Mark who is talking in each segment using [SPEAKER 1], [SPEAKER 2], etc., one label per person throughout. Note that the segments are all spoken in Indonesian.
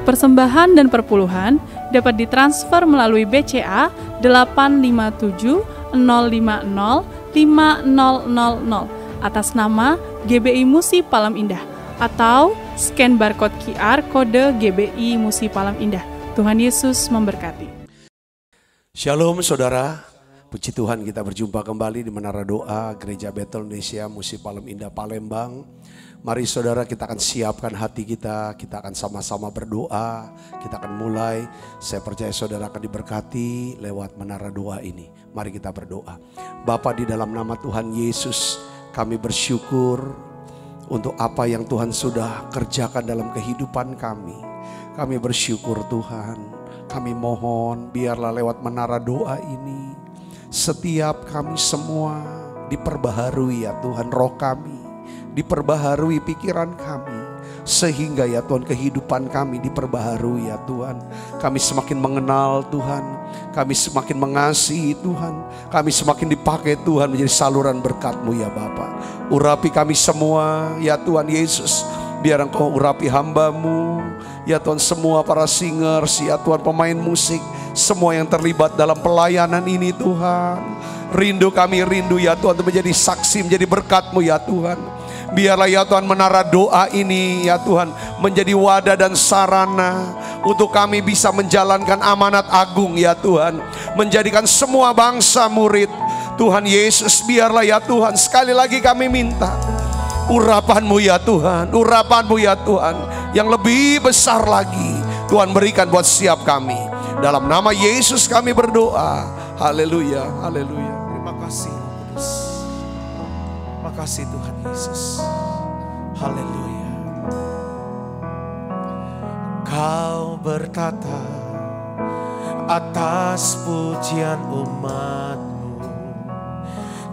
[SPEAKER 1] Persembahan dan perpuluhan dapat ditransfer melalui BCA 857 050 5000 atas nama GBI Musi Palem Indah atau scan barcode QR kode GBI Musi Palem Indah. Tuhan Yesus memberkati.
[SPEAKER 2] Shalom saudara, puji Tuhan kita berjumpa kembali di Menara Doa Gereja Betel Indonesia Musi Palem Indah Palembang. Mari saudara, kita akan siapkan hati kita akan sama-sama berdoa, kita akan mulai. Saya percaya saudara akan diberkati lewat Menara Doa ini. Mari kita berdoa. Bapa, di dalam nama Tuhan Yesus, kami bersyukur untuk apa yang Tuhan sudah kerjakan dalam kehidupan kami. Kami bersyukur Tuhan, kami mohon biarlah lewat Menara Doa ini, setiap kami semua diperbaharui ya Tuhan, roh kami diperbaharui, pikiran kami, sehingga ya Tuhan kehidupan kami diperbaharui ya Tuhan. Kami semakin mengenal Tuhan, kami semakin mengasihi Tuhan, kami semakin dipakai Tuhan menjadi saluran berkat-Mu ya Bapa. Urapi kami semua ya Tuhan Yesus, biar Engkau urapi hamba-Mu ya Tuhan, semua para singers ya Tuhan, pemain musik, semua yang terlibat dalam pelayanan ini Tuhan. Rindu kami, rindu ya Tuhan untuk menjadi saksi, menjadi berkat-Mu ya Tuhan. Biarlah ya Tuhan Menara Doa ini ya Tuhan menjadi wadah dan sarana untuk kami bisa menjalankan amanat agung ya Tuhan, menjadikan semua bangsa murid Tuhan Yesus. Biarlah ya Tuhan, sekali lagi kami minta urapan-Mu ya Tuhan, urapan-Mu ya Tuhan yang lebih besar lagi Tuhan berikan buat setiap kami. Dalam nama Yesus kami berdoa. Haleluya, haleluya. Terima kasih Roh Kudus. Terima kasih Tuhan Yesus. Haleluya. Kau bertata atas pujian umat-Mu.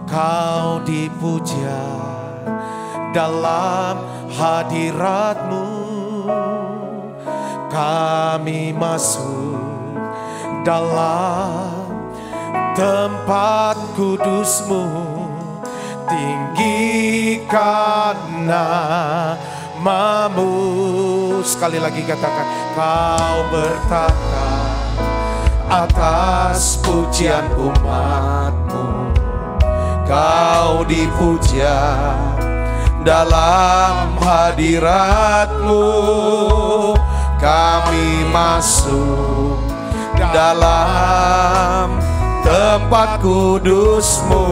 [SPEAKER 2] Kau dipuja dalam hadirat-Mu. Kami masuk dalam tempat kudus-Mu. Tinggikan nama-Mu. Sekali lagi katakan, Kau bertata atas pujian umat-Mu. Kau dipuja dalam hadirat-Mu. Kami masuk dalam tempat kudus-Mu.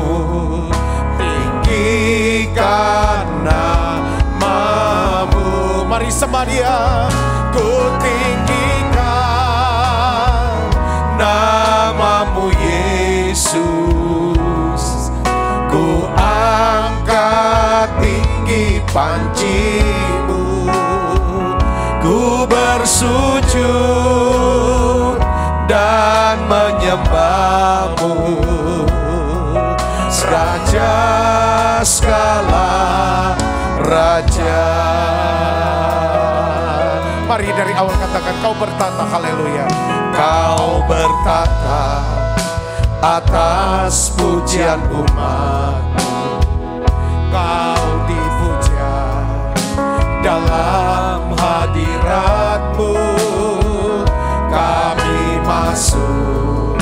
[SPEAKER 2] Tinggikan nama-Mu. Mari sembah Dia. Ku tinggikan nama-Mu Yesus. Ku angkat tinggi panci-Mu. Ku bersujud dan menyembah-Mu. Raja segala raja. Mari dari awal katakan, Kau bertata. Haleluya. Kau bertata atas pujian umat-Mu. Kau dipuja dalam hadirat-Mu. Kami masuk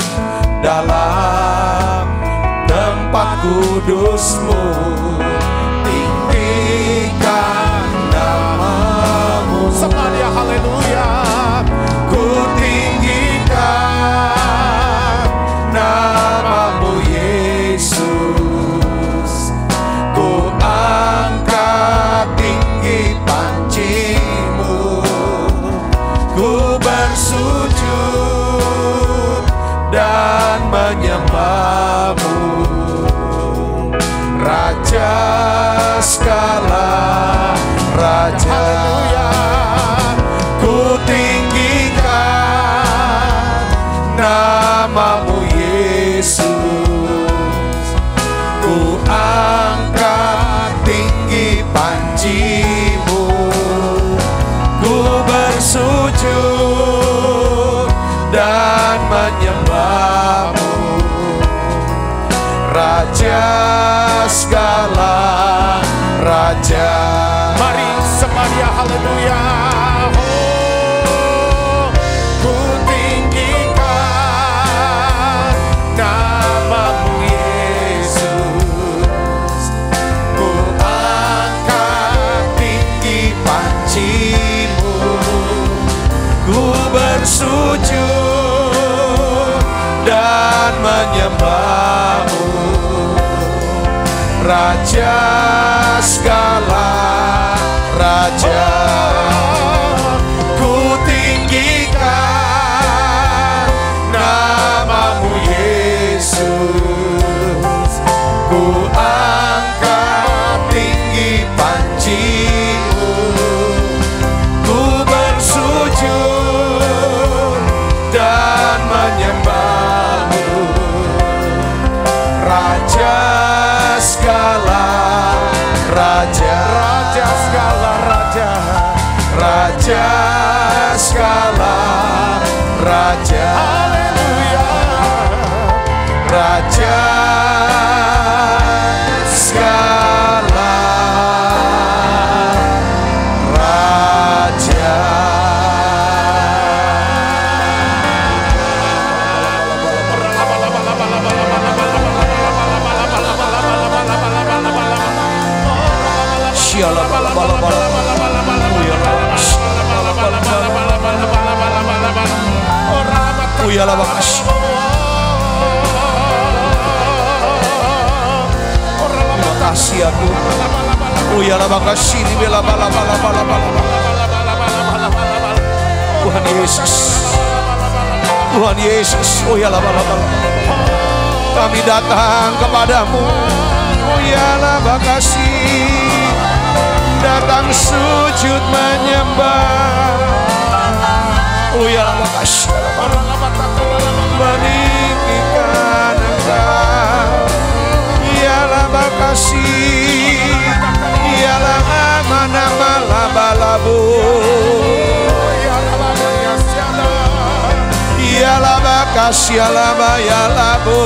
[SPEAKER 2] dalam tempat kudus-Mu. Tinggikan nama-Mu. Semuanya haleluya. Ku tinggikan nama-Mu Yesus. Ku angkat tinggi panci-Mu. Ku bersujud dan menyembah-Mu. Raja segala raja. Haleluya. Ku tinggikan nama-Mu Yesus. Ku angkat tinggi panci-Mu. Ku bersujud dan menyembah-Mu. Raja segala raja. Mari sembah Dia, haleluya. ku bersujud dan menyembah-Mu, Raja segala raja. Ku tinggikan nama-Mu Yesus, ku angkat tinggi panji-Mu, ku bersujud dan menyembah-Mu, Raja segala raja, Raja segala raja, Raja segala raja. Haleluya. Raja segala raja. Terima kasih ya Tuhan Yesus, Tuhan Yesus. Kami datang kepadamu, datang sujud menyembah, meninggikan Engkau, ialah makasih, ialah nama-nama laba-labu, ialah makasih, ialah bayalabu,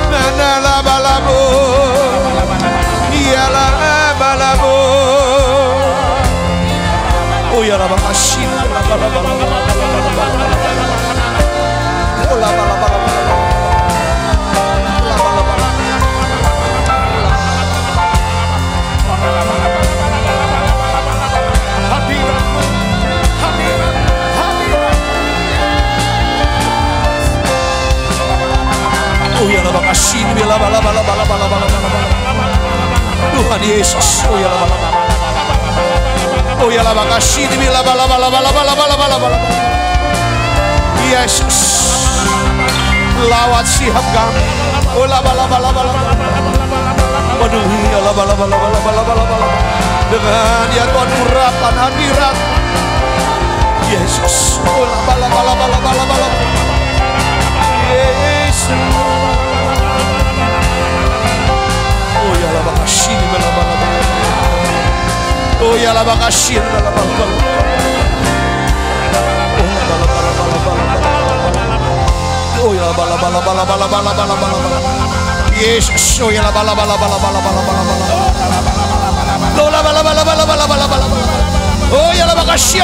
[SPEAKER 2] nana laba-labu, ialah laba-labu, oh ialah makasih, Tuhan Yesus, Yesus, lawat siap kami, penuhi dengan ya Tuhan urapan hadirat Yesus, Yesus. Oh ya la makasih oh ya la makasih oh ya Yesus, oh ya la oh ya la makasih oh ya la makasih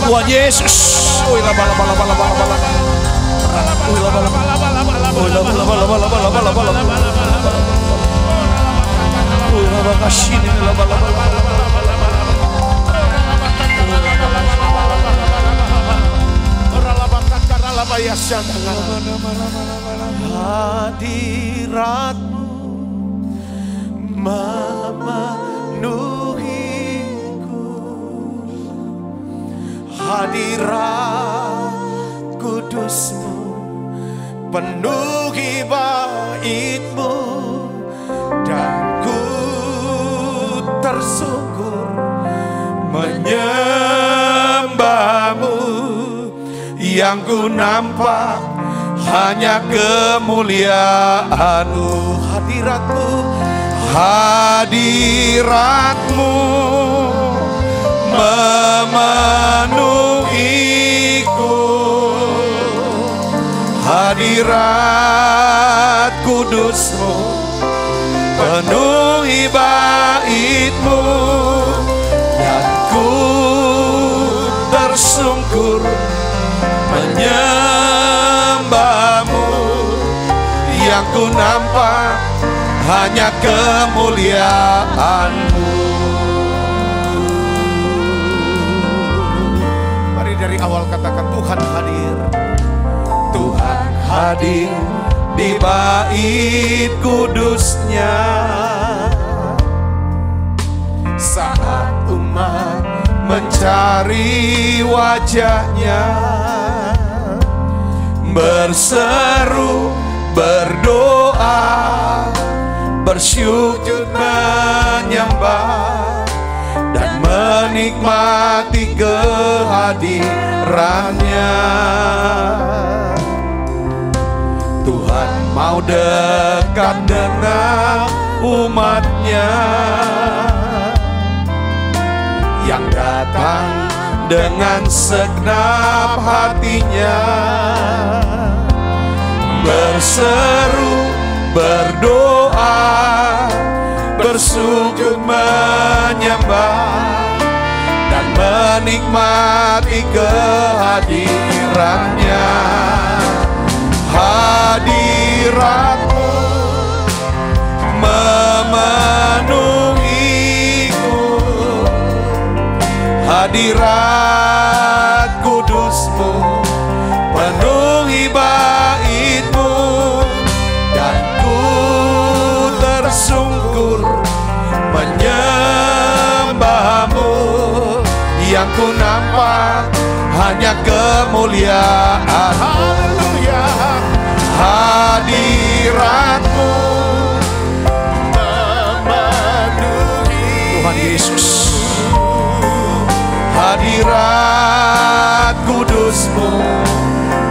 [SPEAKER 2] Tuhan Yesus, oh la bala bala bala bala bala, oh la bala bala bala bala, oh la bala bala bala bala bala bala, oh la makasih ni la bala bala bala bala, hadirat-Mu memenuhiku, hadirat kudus-Mu penuhi bait-Mu, dan ku tersungkur menyembah-Mu, yang ku nampak hanya kemuliaan-Mu, hadirat-Mu, hadirat-Mu memenuhiku, hadirat kudus-Mu penuhi bait-Mu, ku nampak hanya kemuliaan-Mu. Mari dari awal katakan Tuhan hadir. Tuhan hadir di bait kudus-Nya saat umat mencari wajah-Nya, berseru, berdoa, bersyukur, menyembah dan menikmati kehadiran-Nya. Tuhan mau dekat dengan umat-Nya yang datang dengan segenap hatinya, berseru, berdoa, bersujud, menyembah dan menikmati kehadiran-Nya. Hadirat-Mu memenuhiku, hadirat kudus-Mu penuhi bait-Mu, dan ku tersungkur menyembah-Mu. Yang ku nampak hanya kemuliaan. Haleluya. Hadirat-Mu memenuhi Tuhan Yesus. Hadirat kudus-Mu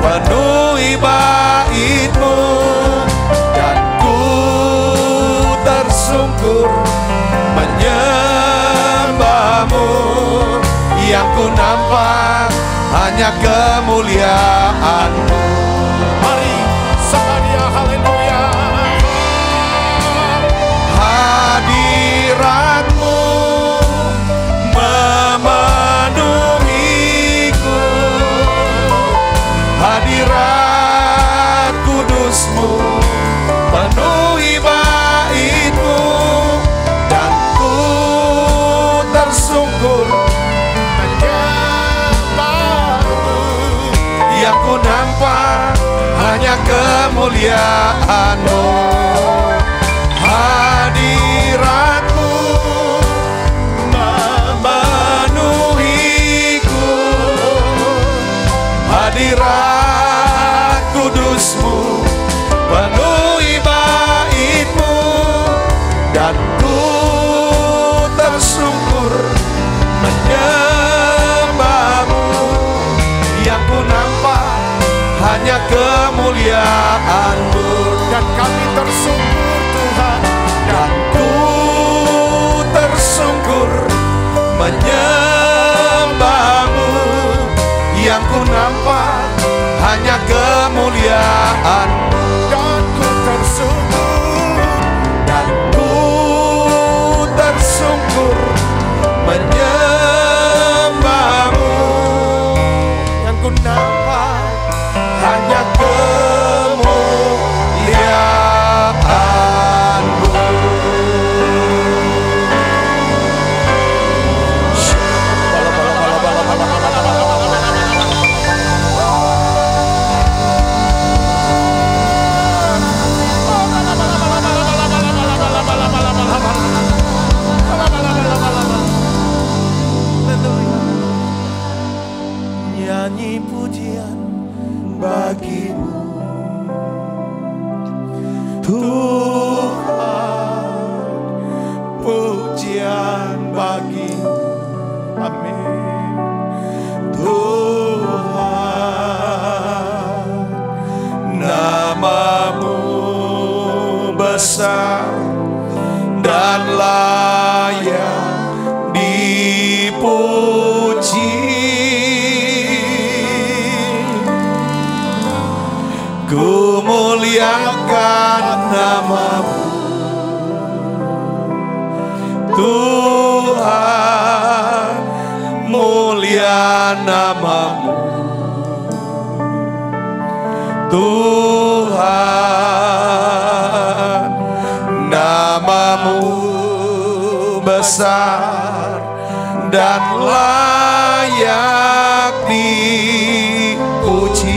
[SPEAKER 2] penuhi bait-Mu, dan ku tersungkur menyembah-Mu. Yang ku nampak hanya kemuliaan-Mu. Mari sembah Dia, haleluya. Hadirat-Mu memenuhiku, hadirat kudus-Mu penuhi bait-Mu, dan ku tersungkur menyembah-Mu. Yang ku nampak hanya kemuliaan-Mu. Hadirat-Mu memenuhiku, hadirat kudus-Mu penuhi bait-Mu, dan ku tersungkur menyembah-Mu. Yang ku nampak hanya kemuliaan-Mu, dan kami tersungkur Tuhan, dan ku tersungkur menyembah-Mu. Yang ku nampak hanya kemuliaan-Mu, dan ku tersungkur, dan ku tersungkur menyembah-Mu. Yang ku nampak hanya kemuliaan-Mu. Nyanyi pujian bagi-Mu Tuhan, pujian bagi-Mu. Amin. Tuhan, nama-Mu besar dan layak dipuji. Ku muliakan nama-Mu Tuhan, mulia nama-Mu Tuhan. besar dan layak dipuji.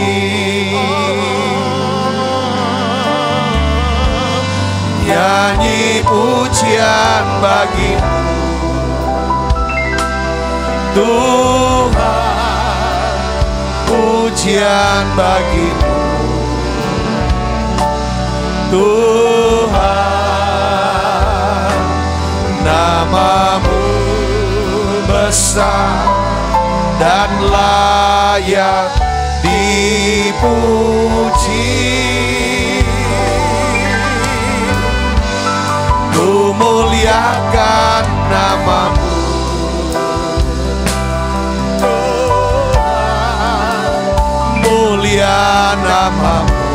[SPEAKER 2] Nyanyi pujian bagimu Tuhan, pujian bagimu Tuhan. Namamu besar dan layak dipuji. Ku muliakan namamu Tuhan, mulia namamu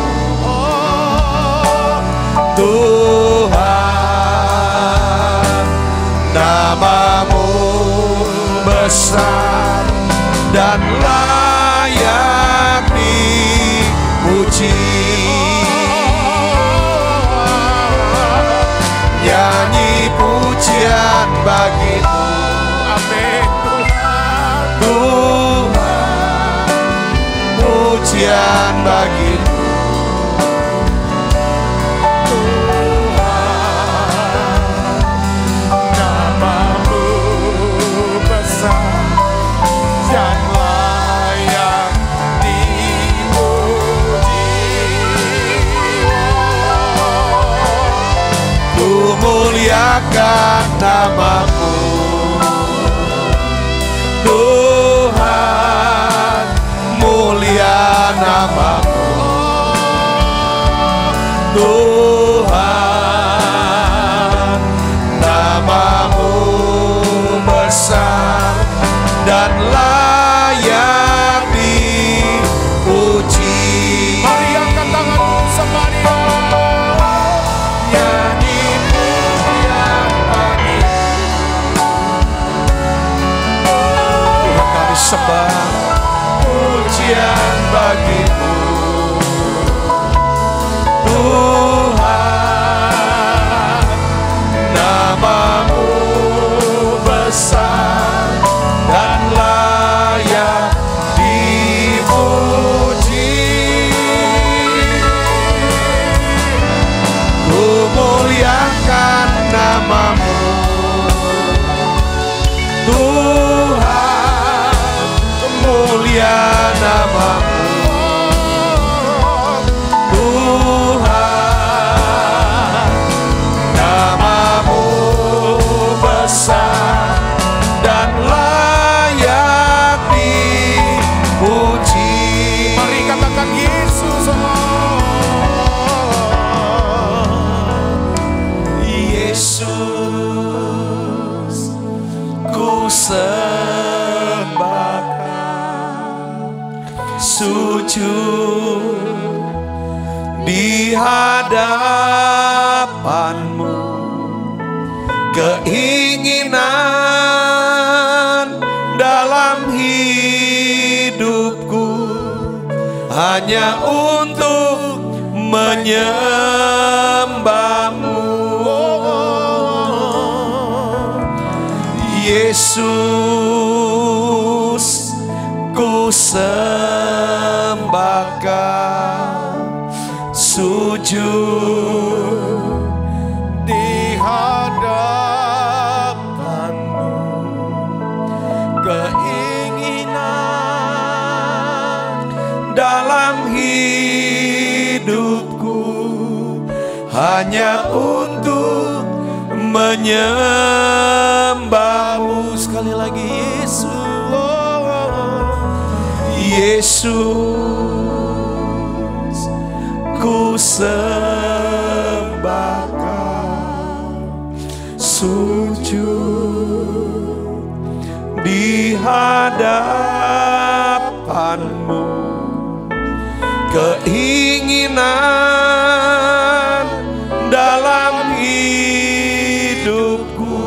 [SPEAKER 2] Tuhan. Namamu besar dan layak dipuji. Nyanyi pujian bagimu, amin Tuhan. Tuhan, pujian bagimu muliakan namamu Tuhan, mulia namamu Tuhan. Namamu besar dan layak dipuji. Mari angkat tanganmu Samaria. Sembah pujian bagimu Tuhan. Namamu besar dan layak dipuji. Ku muliakan namamu Tuhan, mulia namamu Tuhan. Namamu besar dan layak dipuji. Mari katakan Yesus, Yesus ku sujud di hadapanmu. Keinginan dalam hidupku hanya untuk menyembahmu Yesus. Ku sembahkan sujud di hadapanmu. Keinginan dalam hidupku hanya untuk menyembahmu. Sekali lagi Yesus, Yesus, ku sembahkan sujud di hadapanmu. Keinginan dalam hidupku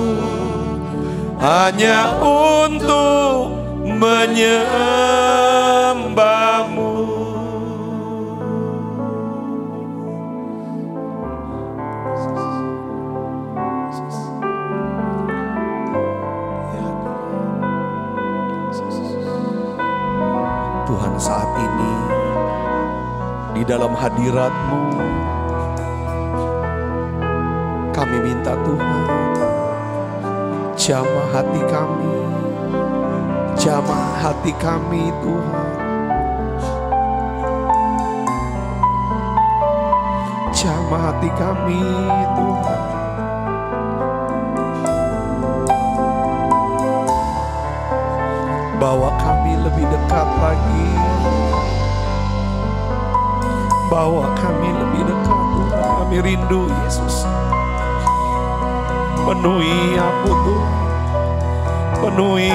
[SPEAKER 2] hanya untuk menyembahmu. Tuhan saat ini di dalam hadirat-Mu. Kami minta Tuhan, jamah hati kami, jamah hati kami Tuhan. Jamah hati kami Tuhan. Bawa kami lebih dekat lagi. Bawa kami lebih dekat Tuhan. Kami rindu Yesus. Penuhi aku Tuhan. Penuhi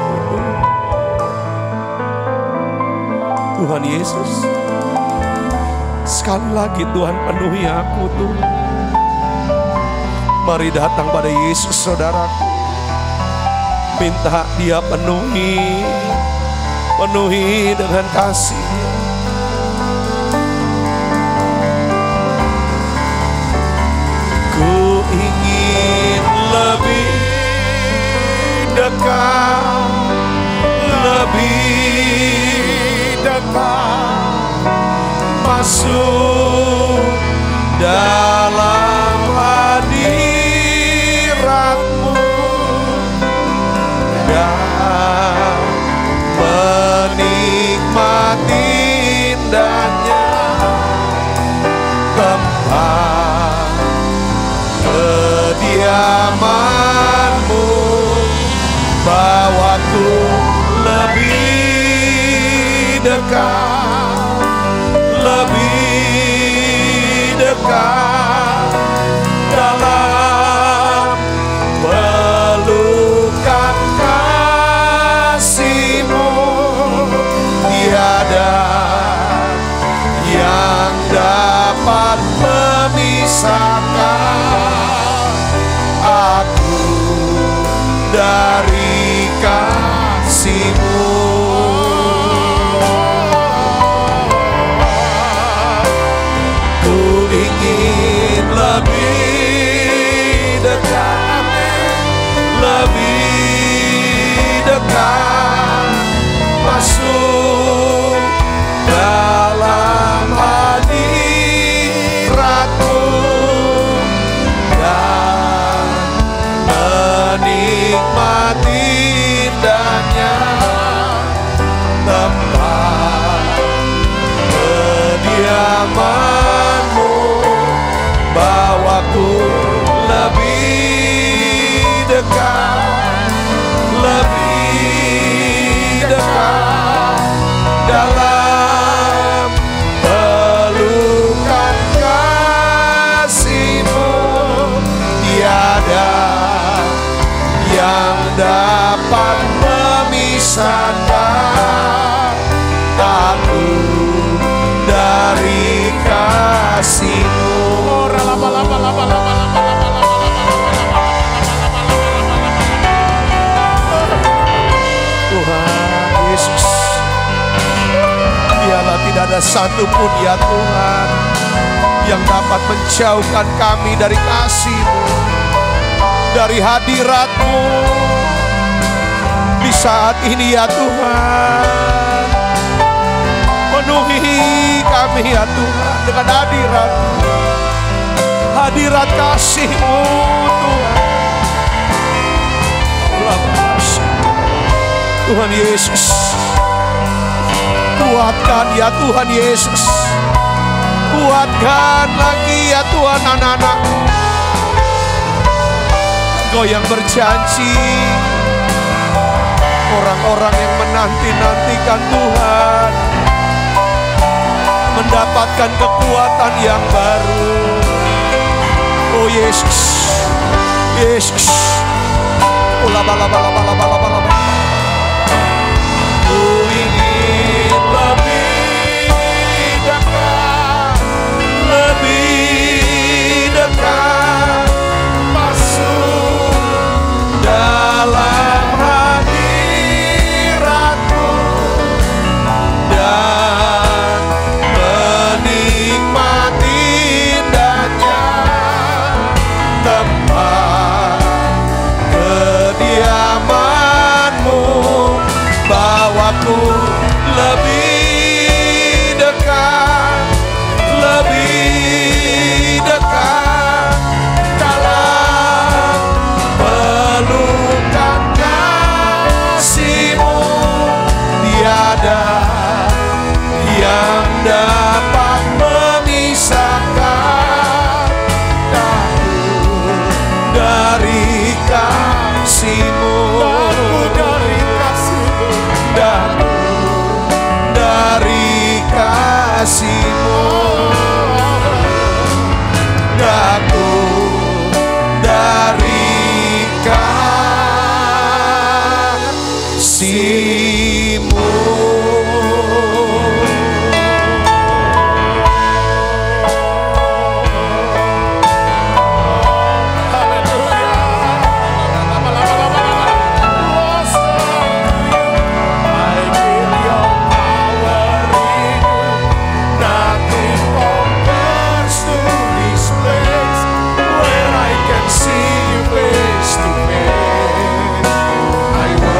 [SPEAKER 2] aku Tuhan. Tuhan Yesus, sekali lagi Tuhan penuhi aku Tuhan. Mari datang pada Yesus saudaraku. Minta Dia penuhi, penuhi dengan kasih-Nya. Ku ingin lebih dekat, lebih dekat, masuk dalam hadirat-Mu dan menikmati indahnya tempat kediaman-Mu. Bawaku lebih dekat, lebih dekat dalam pelukan kasih-Mu. Tiada yang dapat memisahkan aku dari kasih-Mu. Ku ingin lebih dekat, lebih dekat, masuk dalam hadirat-Mu dan menikmati indahnya tempat kediaman-Mu. Bawaku lebih dekat, lebih dekat dalam pelukan kasih-Mu. Tiada yang dapat memisahkan aku dari kasih-Mu. Tuhan Yesus, biarlah tidak ada satupun ya Tuhan yang dapat menjauhkan kami dari kasih-Mu, dari hadirat-Mu di saat ini ya Tuhan. Penuhi kami ya Tuhan dengan hadirat-Mu, hadirat kasih-Mu Tuhan. Tuhan Yesus, kuatkan ya Tuhan Yesus, kuatkan lagi ya Tuhan anak-anak. Engkau yang berjanji, orang-orang yang menanti-nantikan Tuhan mendapatkan kekuatan yang baru. Oh Yesus, Yesus, ku ingin lebih dekat, lebih dekat, masuk dalam hadirat-Mu dan menikmati indahnya tempat kediaman kasih-Mu.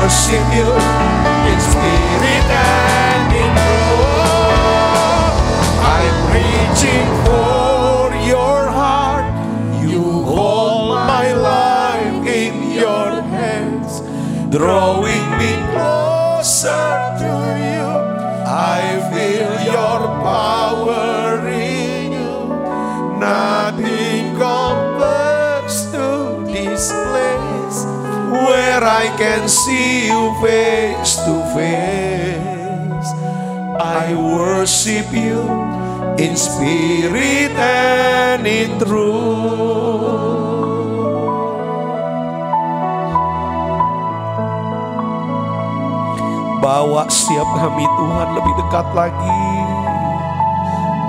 [SPEAKER 2] Worship You in spirit and in truth. I'm reaching for Your heart. You hold my life in Your hands, drawing me closer to You. I feel Your power in You. Nothing compares to this place where I can see You face to face. I worship You in spirit and in truth. Bawa setiap kami Tuhan lebih dekat lagi.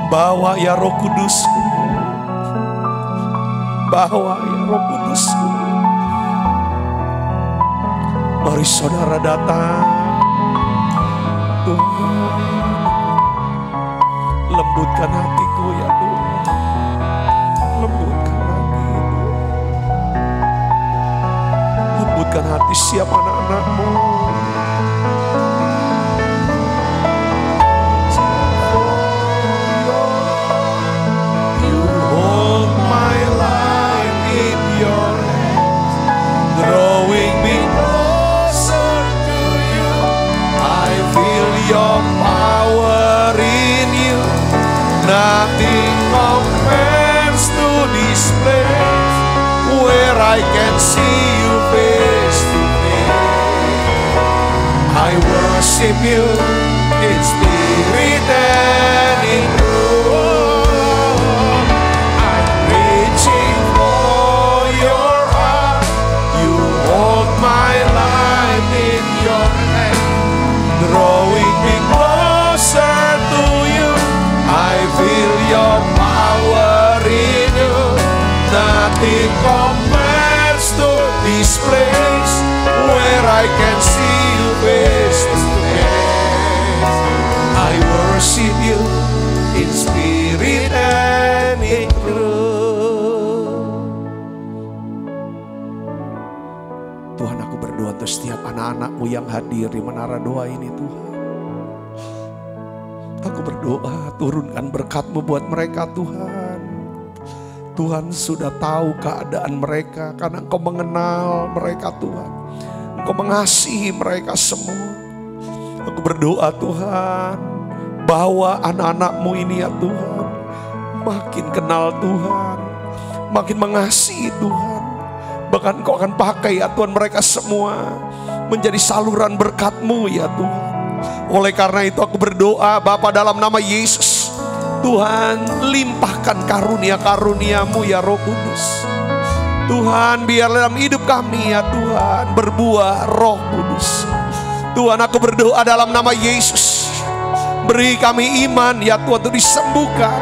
[SPEAKER 2] Bawa ya Roh Kudus-Ku. Bawa ya Roh Kudus-Ku. Mari saudara datang, Tuhan, lembutkan hatiku ya Tuhan, lembutkan lagi Tuhan, lembutkan hati siapa anak-anak-Mu. You hold my life in Your hands, drawing me Your power in You. Nothing compares to this place where I can see You face to face. I worship You in spirit and in truth. I'm reaching for Your heart. You hold my life in Your hand, drawing me closer to You. I feel Your power in You. Nothing compares to this place where I can see You face to face. I worship You in spirit and in truth. Tuhan, aku berdoa untuk setiap anak-anak-Mu yang hadir di menara doa ini Tuhan. Aku berdoa turunkan berkat-Mu buat mereka Tuhan. Tuhan sudah tahu keadaan mereka karena Engkau mengenal mereka Tuhan. Engkau mengasihi mereka semua. Aku berdoa Tuhan, bawa anak-anak-Mu ini ya Tuhan, makin kenal Tuhan, makin mengasihi Tuhan. Bahkan Engkau akan pakai ya Tuhan mereka semua menjadi saluran berkat-Mu ya Tuhan. Oleh karena itu aku berdoa Bapa dalam nama Yesus, Tuhan limpahkan karunia-karunia-Mu ya Roh Kudus. Tuhan biar dalam hidup kami ya Tuhan berbuah Roh Kudus. Tuhan aku berdoa dalam nama Yesus, beri kami iman ya Tuhan untuk disembuhkan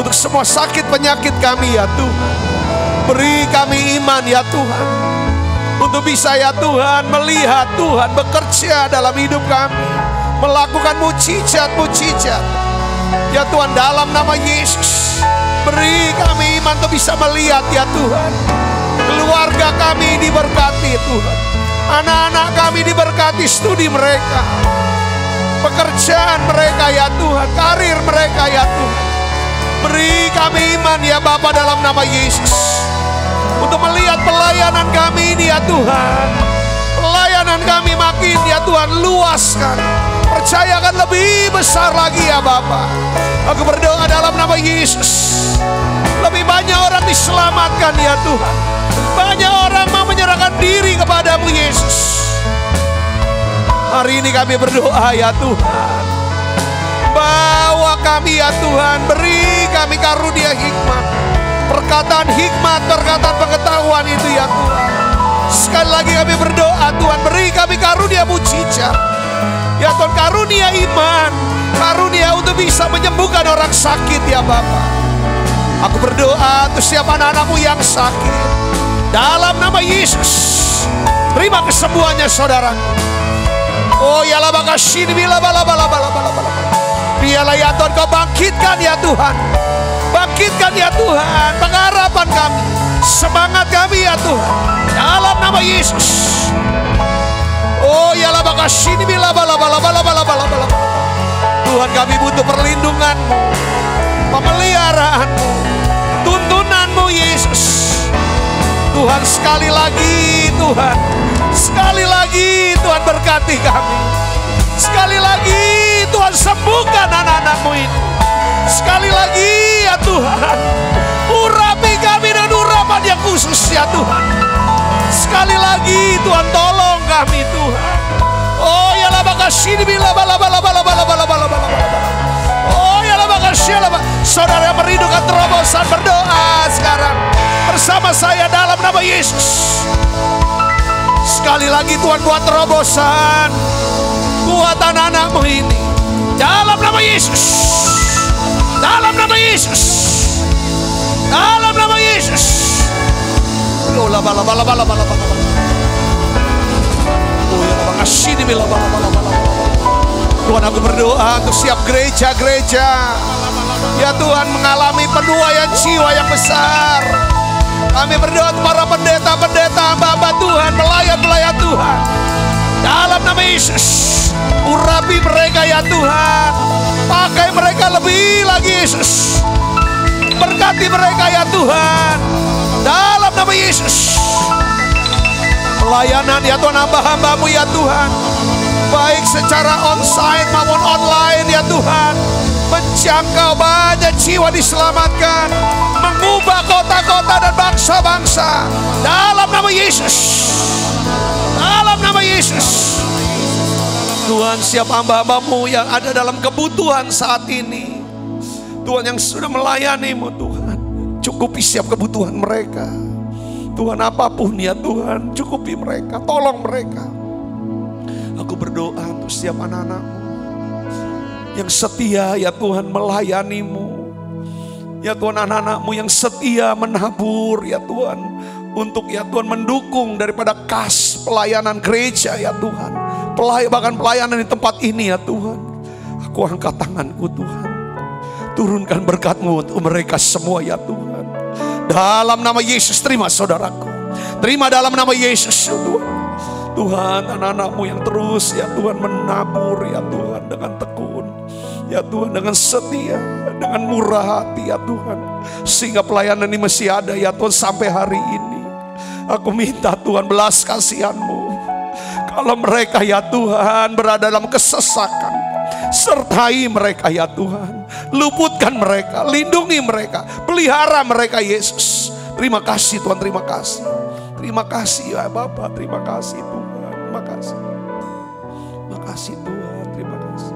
[SPEAKER 2] untuk semua sakit penyakit kami ya Tuhan. Beri kami iman ya Tuhan untuk bisa ya Tuhan melihat Tuhan bekerja dalam hidup kami, melakukan mujizat-mujizat ya Tuhan dalam nama Yesus. Beri kami iman untuk bisa melihat ya Tuhan keluarga kami diberkati Tuhan, anak-anak kami diberkati, studi mereka, pekerjaan mereka ya Tuhan, karir mereka ya Tuhan. Beri kami iman ya Bapa dalam nama Yesus untuk melihat pelayanan kami ini ya Tuhan. Pelayanan kami makin ya Tuhan luaskan, percayakan lebih besar lagi ya Bapa. Aku berdoa dalam nama Yesus, lebih banyak orang diselamatkan ya Tuhan. Banyak orang mau menyerahkan diri kepadamu Yesus. Hari ini kami berdoa ya Tuhan, bawa kami ya Tuhan, beri kami karunia hikmat, perkataan hikmat, perkataan pengetahuan itu ya Tuhan. Sekali lagi kami berdoa Tuhan, beri kami karunia mujizat. Ya Tuhan, karunia iman, karunia untuk bisa menyembuhkan orang sakit ya Bapa. Aku berdoa untuk setiap anak-anakmu yang sakit, dalam nama Yesus, terima kesembuhannya saudara. Oh ya la makasih, bila bala. Biarlah ya Tuhan kau bangkitkan ya Tuhan. Bangkitkan ya Tuhan pengharapan kami, semangat kami ya Tuhan, dalam nama Yesus. Oh ya la makasih, bila bala. Tuhan, kami butuh perlindungan-Mu, pemeliharaanmu, tuntunanmu Yesus. Tuhan, sekali lagi Tuhan, sekali lagi Tuhan berkati kami. Sekali lagi Tuhan sembuhkan anak-anak-Mu ini. Sekali lagi ya Tuhan, urapi kami dengan urapan yang khusus ya Tuhan. Sekali lagi Tuhan tolong kami Tuhan. Oh ya la makasih bila bala. Oh ya la makasih. Saudara yang merindukan terobosan, berdoa sekarang bersama saya dalam nama Yesus. Sekali lagi Tuhan, buat terobosan buat anak-anak-Mu ini dalam nama Yesus. Dalam nama Yesus. Dalam nama Yesus. Oh la bala. Oh ya la makasih bila bala. Tuhan, aku berdoa untuk setiap gereja-gereja ya Tuhan mengalami penuaian jiwa yang besar. Kami berdoa untuk para pendeta-pendeta, hamba-hamba Tuhan, pelayan-pelayan Tuhan, dalam nama Yesus. Urapi mereka ya Tuhan, pakai mereka lebih lagi Yesus. Berkati mereka ya Tuhan, dalam nama Yesus. Pelayanan ya Tuhan, hamba-hamba-Mu ya Tuhan, baik secara onsite maupun online ya Tuhan, menjangkau banyak jiwa diselamatkan, mengubah kota-kota dan bangsa-bangsa, dalam nama Yesus. Dalam nama Yesus. Tuhan, siap hamba-hamba-Mu yang ada dalam kebutuhan saat ini, Tuhan, yang sudah melayani-Mu Tuhan, cukupi setiap kebutuhan mereka Tuhan, apapun ya Tuhan, cukupi mereka, tolong mereka. Aku berdoa untuk setiap anak-anak-Mu yang setia ya Tuhan melayani-Mu ya Tuhan, anak-anak-Mu yang setia menabur ya Tuhan, untuk ya Tuhan mendukung daripada kas pelayanan gereja ya Tuhan, bahkan pelayanan di tempat ini ya Tuhan. Aku angkat tanganku Tuhan, turunkan berkat-Mu untuk mereka semua ya Tuhan, dalam nama Yesus. Terima saudaraku, terima dalam nama Yesus ya Tuhan. Tuhan, anak-anak-Mu yang terus ya Tuhan menabur ya Tuhan dengan tekun ya Tuhan, dengan setia, dengan murah hati ya Tuhan, sehingga pelayanan ini masih ada ya Tuhan sampai hari ini. Aku minta Tuhan belas kasihan-Mu, kalau mereka ya Tuhan berada dalam kesesakan, sertai mereka ya Tuhan, luputkan mereka, lindungi mereka, pelihara mereka Yesus. Terima kasih Tuhan, terima kasih. Terima kasih ya Bapa, terima kasih Tuhan, terima kasih. Terima kasih Tuhan, terima kasih.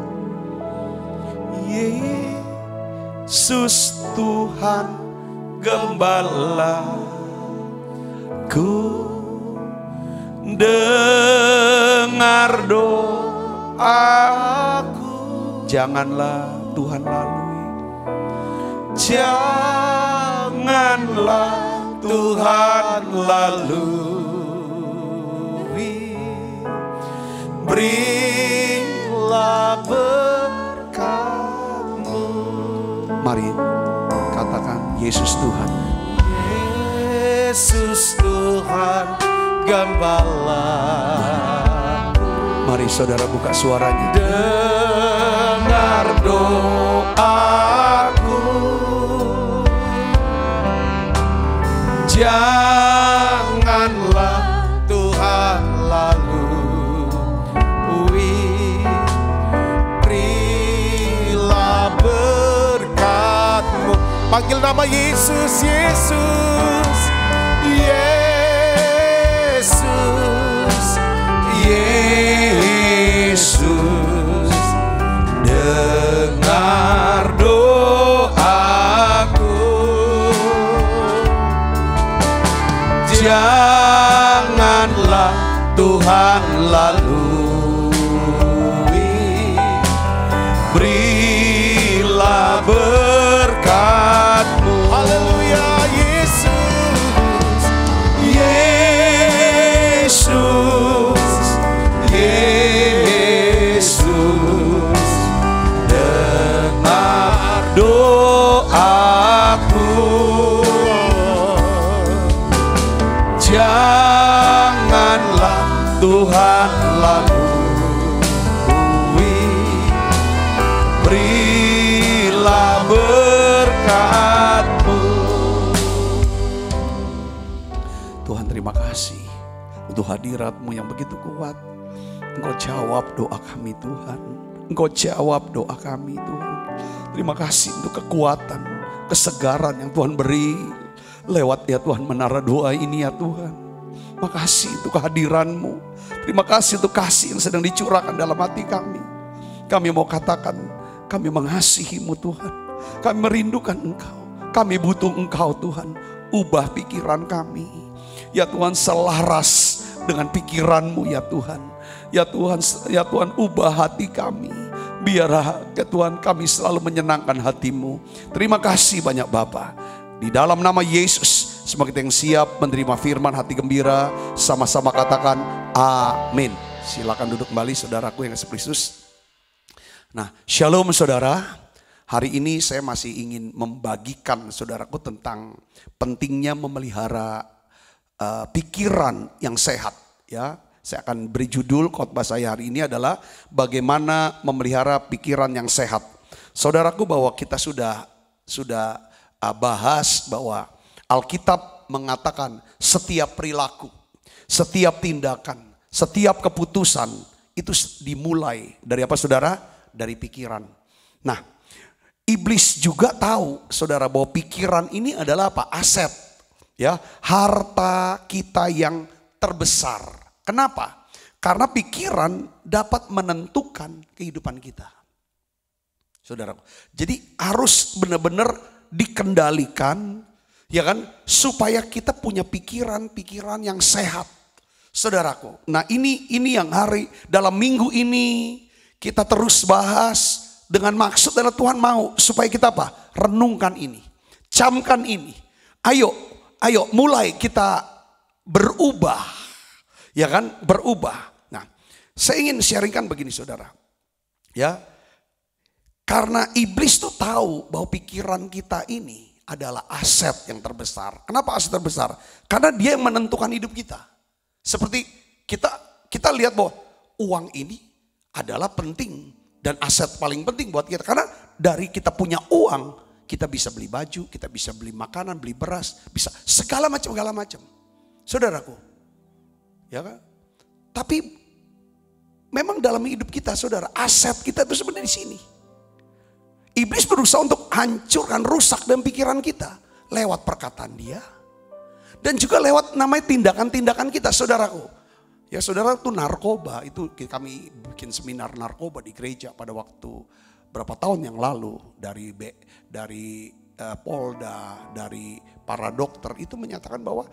[SPEAKER 2] Yesus Tuhan Gembalaku, dengar doaku. Janganlah Tuhan lalui, janganlah Tuhan lalui, berilah berkat-Mu. Mari katakan, Yesus Tuhan. Yesus Tuhan Gembalaku. Mari saudara buka suaranya. Dengar doaku, janganlah Tuhan lalui, berilah berkat-Mu. Panggil nama Yesus, Yesus, Yesus, Yesus, dengar doaku, janganlah Tuhan Tuhan lalui. Berilah berkat-Mu. Haleluya, Yesus, Yesus, Yesus. Dengar doaku, janganlah Tuhan lalui. Berilah berkat-Mu. Tuhan, terima kasih untuk hadirat-Mu yang begitu kuat. Engkau jawab doa kami, Tuhan. Engkau jawab doa kami, Tuhan. Terima kasih untuk kekuatan, kesegaran yang Tuhan beri lewat ya Tuhan menara doa ini ya Tuhan. Makasih untuk kehadiran-Mu. Terima kasih untuk kasih yang sedang dicurahkan dalam hati kami. Kami mau katakan, kami mengasihi-Mu Tuhan. Kami merindukan Engkau. Kami butuh Engkau Tuhan. Ubah pikiran kami. Ya Tuhan, selaras dengan pikiran-Mu ya Tuhan. Ya Tuhan, ubah hati kami. Biarlah ya Tuhan kami selalu menyenangkan hati-Mu. Terima kasih banyak Bapa. Di dalam nama Yesus, semua kita yang siap menerima firman hati gembira, sama-sama katakan amin. Silakan duduk kembali saudaraku yang kasih Kristus. Nah, shalom saudara. Hari ini saya masih ingin membagikan saudaraku tentang pentingnya memelihara pikiran yang sehat. Ya, saya akan beri judul khotbah saya hari ini adalah bagaimana memelihara pikiran yang sehat. Saudaraku, bahwa kita sudah bahas bahwa Alkitab mengatakan setiap perilaku, setiap tindakan, setiap keputusan itu dimulai dari apa saudara? Dari pikiran. Nah, iblis juga tahu saudara bahwa pikiran ini adalah apa? Aset, ya, harta kita yang terbesar. Kenapa? Karena pikiran dapat menentukan kehidupan kita. Saudara, jadi harus benar-benar dikendalikan, ya kan, supaya kita punya pikiran-pikiran yang sehat. Saudaraku, nah ini yang dalam minggu ini kita terus bahas dengan maksud adalah Tuhan mau supaya kita apa? Renungkan ini, camkan ini. Ayo mulai kita berubah, ya kan, berubah. Nah, saya ingin sharingkan begini saudara, ya, karena iblis tuh tahu bahwa pikiran kita ini adalah aset yang terbesar. Kenapa aset terbesar? Karena dia yang menentukan hidup kita. Seperti kita lihat bahwa uang ini adalah penting dan aset paling penting buat kita. Karena dari kita punya uang, kita bisa beli baju, kita bisa beli makanan, beli beras, bisa segala macam. Saudaraku, ya kan? Tapi memang dalam hidup kita, saudara, aset kita itu sebenarnya di sini. Iblis berusaha untuk hancurkan, rusak dalam pikiran kita lewat perkataan dia dan juga lewat namanya tindakan-tindakan kita, saudaraku. Ya saudara, itu narkoba, itu kami bikin seminar narkoba di gereja pada waktu berapa tahun yang lalu, dari Polda, dari para dokter itu menyatakan bahwa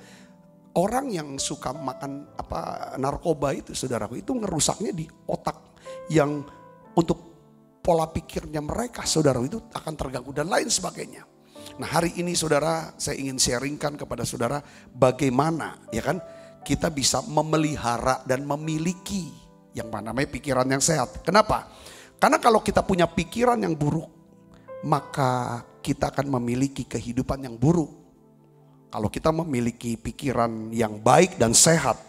[SPEAKER 2] orang yang suka makan narkoba itu, saudaraku, itu ngerusaknya di otak yang untuk pola pikirnya mereka, saudara, itu akan terganggu dan lain sebagainya. Nah, hari ini saudara, saya ingin sharingkan kepada saudara bagaimana, ya kan, kita bisa memelihara dan memiliki yang namanya pikiran yang sehat. Kenapa? Karena kalau kita punya pikiran yang buruk, maka kita akan memiliki kehidupan yang buruk. Kalau kita memiliki pikiran yang baik dan sehat,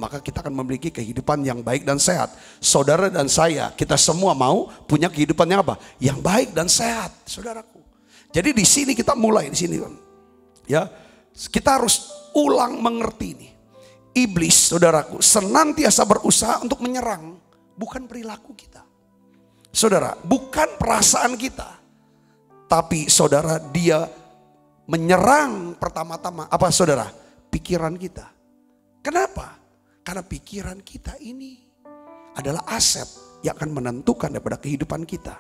[SPEAKER 2] maka kita akan memiliki kehidupan yang baik dan sehat. Saudara dan saya, kita semua mau punya kehidupan yang apa? Yang baik dan sehat, saudaraku. Jadi di sini kita mulai di sini, ya. Kita harus ulang mengerti ini. Iblis, saudaraku, senantiasa berusaha untuk menyerang, bukan perilaku kita. Saudara, bukan perasaan kita. Tapi saudara, dia menyerang pertama-tama apa saudara? Pikiran kita. Kenapa? Karena pikiran kita ini adalah aset yang akan menentukan daripada kehidupan kita.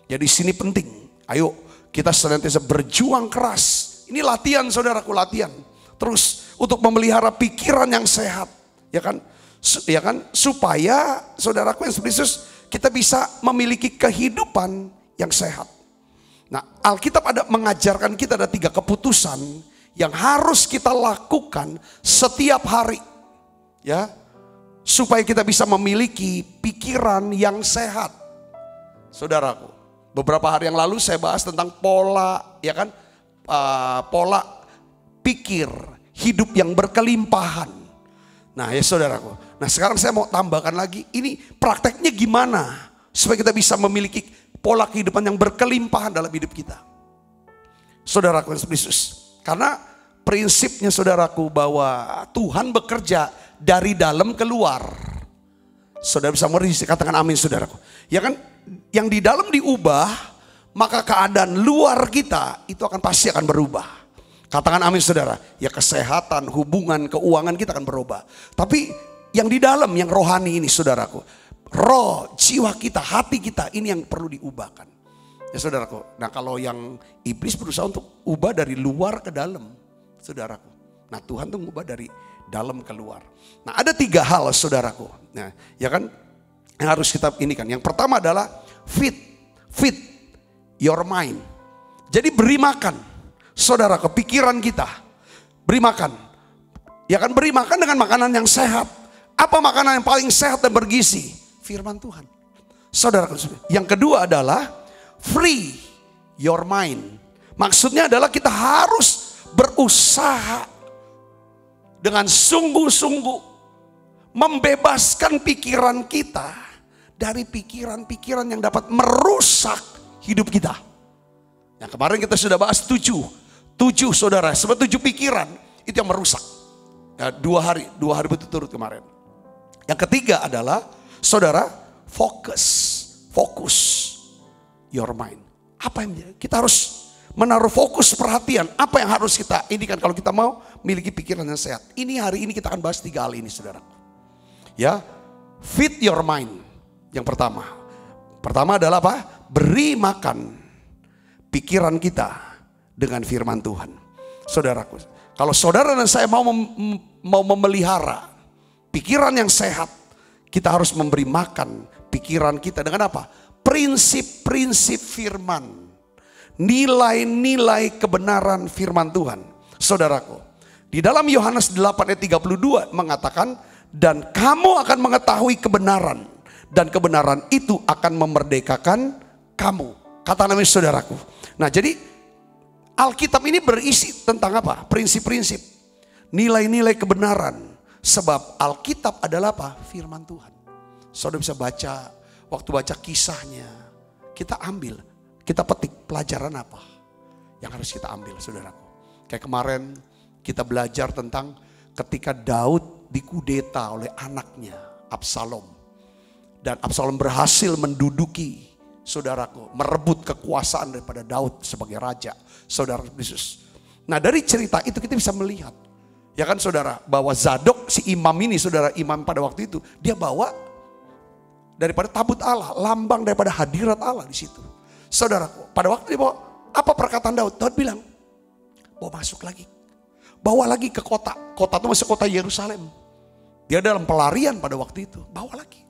[SPEAKER 2] Jadi sini penting. Ayo kita senantiasa berjuang keras. Ini latihan saudaraku, latihan. Terus untuk memelihara pikiran yang sehat. Ya kan? Ya kan? Supaya saudaraku yang seperti Yesus, kita bisa memiliki kehidupan yang sehat. Nah, Alkitab mengajarkan kita ada 3 keputusan yang harus kita lakukan setiap hari. Ya, supaya kita bisa memiliki pikiran yang sehat. Saudaraku, beberapa hari yang lalu saya bahas tentang pola, ya kan? Pola pikir hidup yang berkelimpahan. Nah ya saudaraku, nah sekarang saya mau tambahkan lagi, ini prakteknya gimana supaya kita bisa memiliki pola kehidupan yang berkelimpahan dalam hidup kita. Saudaraku yang Yesus, karena prinsipnya saudaraku bahwa Tuhan bekerja dari dalam keluar. Saudara bisa merisi, katakan amin saudaraku. Ya kan, yang di dalam diubah, maka keadaan luar kita itu pasti akan berubah. Katakan amin saudara. Ya kesehatan, hubungan, keuangan kita akan berubah. Tapi yang di dalam, yang rohani ini saudaraku. Roh, jiwa kita, hati kita, ini yang perlu diubahkan. Ya saudaraku. Nah kalau yang iblis berusaha untuk ubah dari luar ke dalam. Saudaraku. Nah Tuhan tuh ubah dari dalam keluar. Nah ada 3 hal saudaraku. Nah ya kan, yang harus kita ini kan. Yang pertama adalah feed your mind. Jadi beri makan. Saudara, kepikiran kita, beri makan. Ya kan, beri makan dengan makanan yang sehat. Apa makanan yang paling sehat dan bergizi? Firman Tuhan. Saudara, yang kedua adalah free your mind. Maksudnya adalah kita harus berusaha dengan sungguh-sungguh membebaskan pikiran kita dari pikiran-pikiran yang dapat merusak hidup kita. Yang kemarin kita sudah bahas 7 saudara, sebab 7 pikiran itu yang merusak. Ya, 2 hari berturut-turut kemarin. Yang ketiga adalah saudara, fokus your mind. Apa yang kita harus menaruh fokus perhatian, apa yang harus kita indikan kalau kita mau memiliki pikiran yang sehat. Ini hari ini kita akan bahas 3 hal ini saudara. Ya, feed your mind. Yang pertama adalah apa? Beri makan pikiran kita dengan firman Tuhan. Saudaraku, kalau saudara dan saya mau memelihara pikiran yang sehat, kita harus memberi makan pikiran kita dengan apa? Prinsip-prinsip firman, nilai-nilai kebenaran firman Tuhan. Saudaraku, di dalam Yohanes 8 ayat 32 mengatakan, dan kamu akan mengetahui kebenaran, dan kebenaran itu akan memerdekakan kamu. Kata namanya saudaraku. Nah jadi Alkitab ini berisi tentang apa? Prinsip-prinsip, nilai-nilai kebenaran. Sebab Alkitab adalah apa? Firman Tuhan. Saudara bisa baca, waktu baca kisahnya, kita ambil, kita petik pelajaran apa yang harus kita ambil saudaraku. Kayak kemarin kita belajar tentang ketika Daud dikudeta oleh anaknya Absalom. Dan Absalom berhasil menduduki saudaraku, merebut kekuasaan daripada Daud sebagai raja, saudara Yesus. Nah dari cerita itu kita bisa melihat, ya kan saudara, bahwa Zadok si imam ini, saudara imam pada waktu itu, dia bawa daripada tabut Allah, lambang daripada hadirat Allah di situ. Saudaraku, pada waktu dia bawa, apa perkataan Daud? Daud bilang, bawa masuk lagi, bawa lagi ke kota itu masih kota Yerusalem. Dia dalam pelarian pada waktu itu, bawa lagi.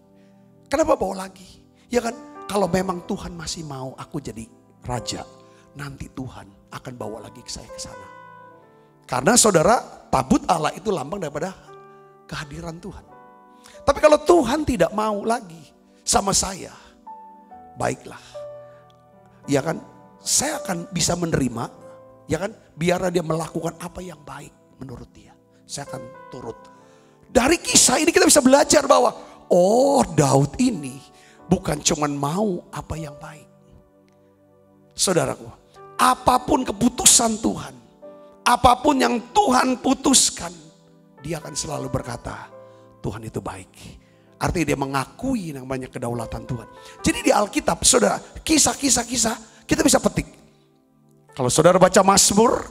[SPEAKER 2] Kenapa bawa lagi? Ya kan, kalau memang Tuhan masih mau aku jadi raja, nanti Tuhan akan bawa lagi saya ke sana. Karena saudara, tabut Allah itu lambang daripada kehadiran Tuhan. Tapi kalau Tuhan tidak mau lagi sama saya, baiklah. Ya kan, saya akan bisa menerima, ya kan, biar dia melakukan apa yang baik menurut dia. Saya akan turut. Dari kisah ini kita bisa belajar bahwa, oh Daud ini bukan cuman mau apa yang baik. Saudaraku, apapun keputusan Tuhan, apapun yang Tuhan putuskan, dia akan selalu berkata, Tuhan itu baik. Artinya dia mengakui namanya kedaulatan Tuhan. Jadi di Alkitab, saudara, kisah-kisah kita bisa petik. Kalau saudara baca Mazmur,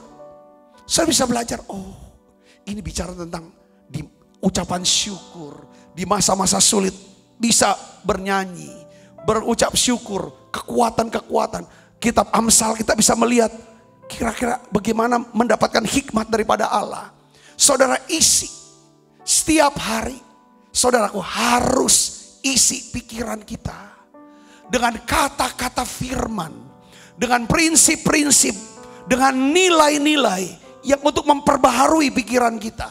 [SPEAKER 2] saudara bisa belajar, oh ini bicara tentang di ucapan syukur, di masa-masa sulit, bisa bernyanyi, berucap syukur, kekuatan-kekuatan. Kitab Amsal kita bisa melihat kira-kira bagaimana mendapatkan hikmat daripada Allah. Saudara isi setiap hari, saudaraku, harus isi pikiran kita dengan kata-kata firman, dengan prinsip-prinsip, dengan nilai-nilai yang untuk memperbaharui pikiran kita.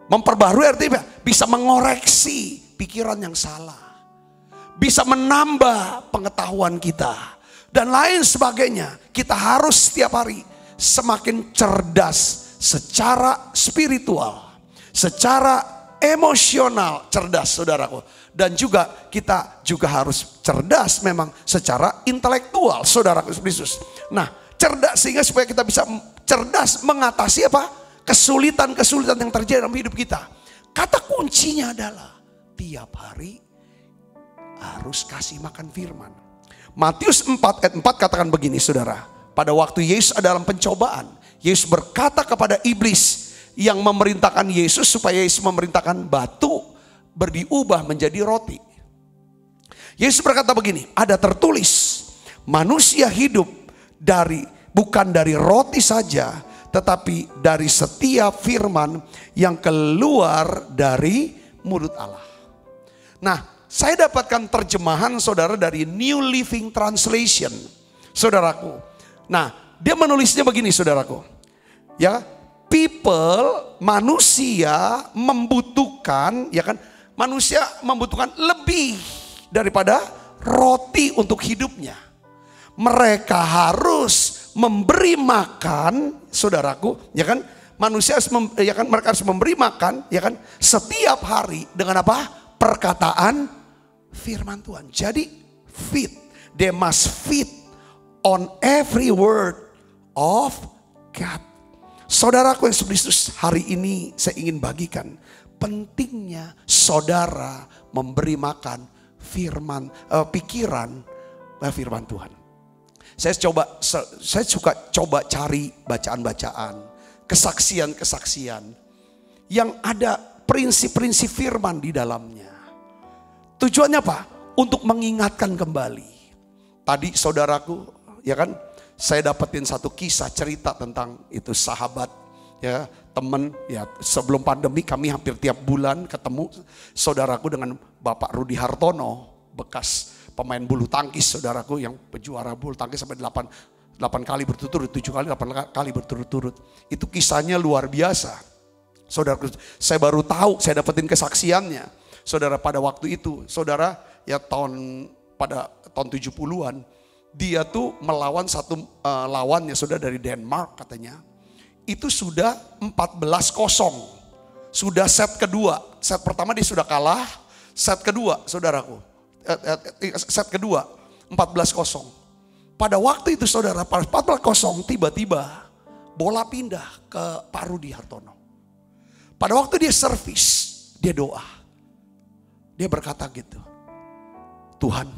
[SPEAKER 2] Memperbaharui artinya bisa mengoreksi pikiran yang salah, bisa menambah pengetahuan kita, dan lain sebagainya. Kita harus setiap hari semakin cerdas secara spiritual, secara emosional cerdas, saudaraku. Dan juga kita juga harus cerdas memang secara intelektual, saudaraku Yesus. Nah, cerdas sehingga supaya kita bisa cerdas mengatasi apa? Kesulitan-kesulitan yang terjadi dalam hidup kita. Kata kuncinya adalah tiap hari harus kasih makan firman. Matius 4 ayat 4 katakan begini, saudara. Pada waktu Yesus ada dalam pencobaan, Yesus berkata kepada iblis yang memerintahkan Yesus supaya Yesus memerintahkan batu berdiubah menjadi roti. Yesus berkata begini, ada tertulis, manusia hidup bukan dari roti saja, tetapi dari setiap firman yang keluar dari mulut Allah. Nah, saya dapatkan terjemahan saudara dari New Living Translation, saudaraku. Nah, dia menulisnya begini, saudaraku. Ya, manusia membutuhkan, ya kan? Manusia membutuhkan lebih daripada roti untuk hidupnya. Mereka harus memberi makan, saudaraku, ya kan? Manusia harus mereka harus memberi makan, ya kan? Setiap hari dengan apa? Perkataan firman Tuhan. Jadi feed, they must feed on every word of God. Saudaraku yang Kristus, hari ini saya ingin bagikan pentingnya saudara memberi makan firman, pikiran firman Tuhan. Saya suka coba cari bacaan-bacaan, kesaksian-kesaksian yang ada prinsip-prinsip firman di dalamnya. Tujuannya apa? Untuk mengingatkan kembali. Tadi saudaraku, ya kan, saya dapetin satu kisah cerita tentang itu sahabat, ya, teman, ya, sebelum pandemi kami hampir tiap bulan ketemu saudaraku dengan Bapak Rudi Hartono, bekas pemain bulu tangkis, saudaraku, yang pejuara bulu tangkis sampai 8 kali berturut-turut, 7 kali, 8 kali berturut-turut. Itu kisahnya luar biasa. Saudaraku, saya baru tahu, saya dapetin kesaksiannya. Saudara, pada waktu itu, saudara, ya pada tahun 70-an, dia tuh melawan satu lawannya, saudara, dari Denmark katanya. Itu sudah 14-0. Sudah set kedua. Set pertama dia sudah kalah, set kedua, saudaraku. Set kedua 14-0. Pada waktu itu, saudara, 14-0, tiba-tiba bola pindah ke Pak Rudi Hartono. Pada waktu dia servis, dia doa. Dia berkata gitu, Tuhan,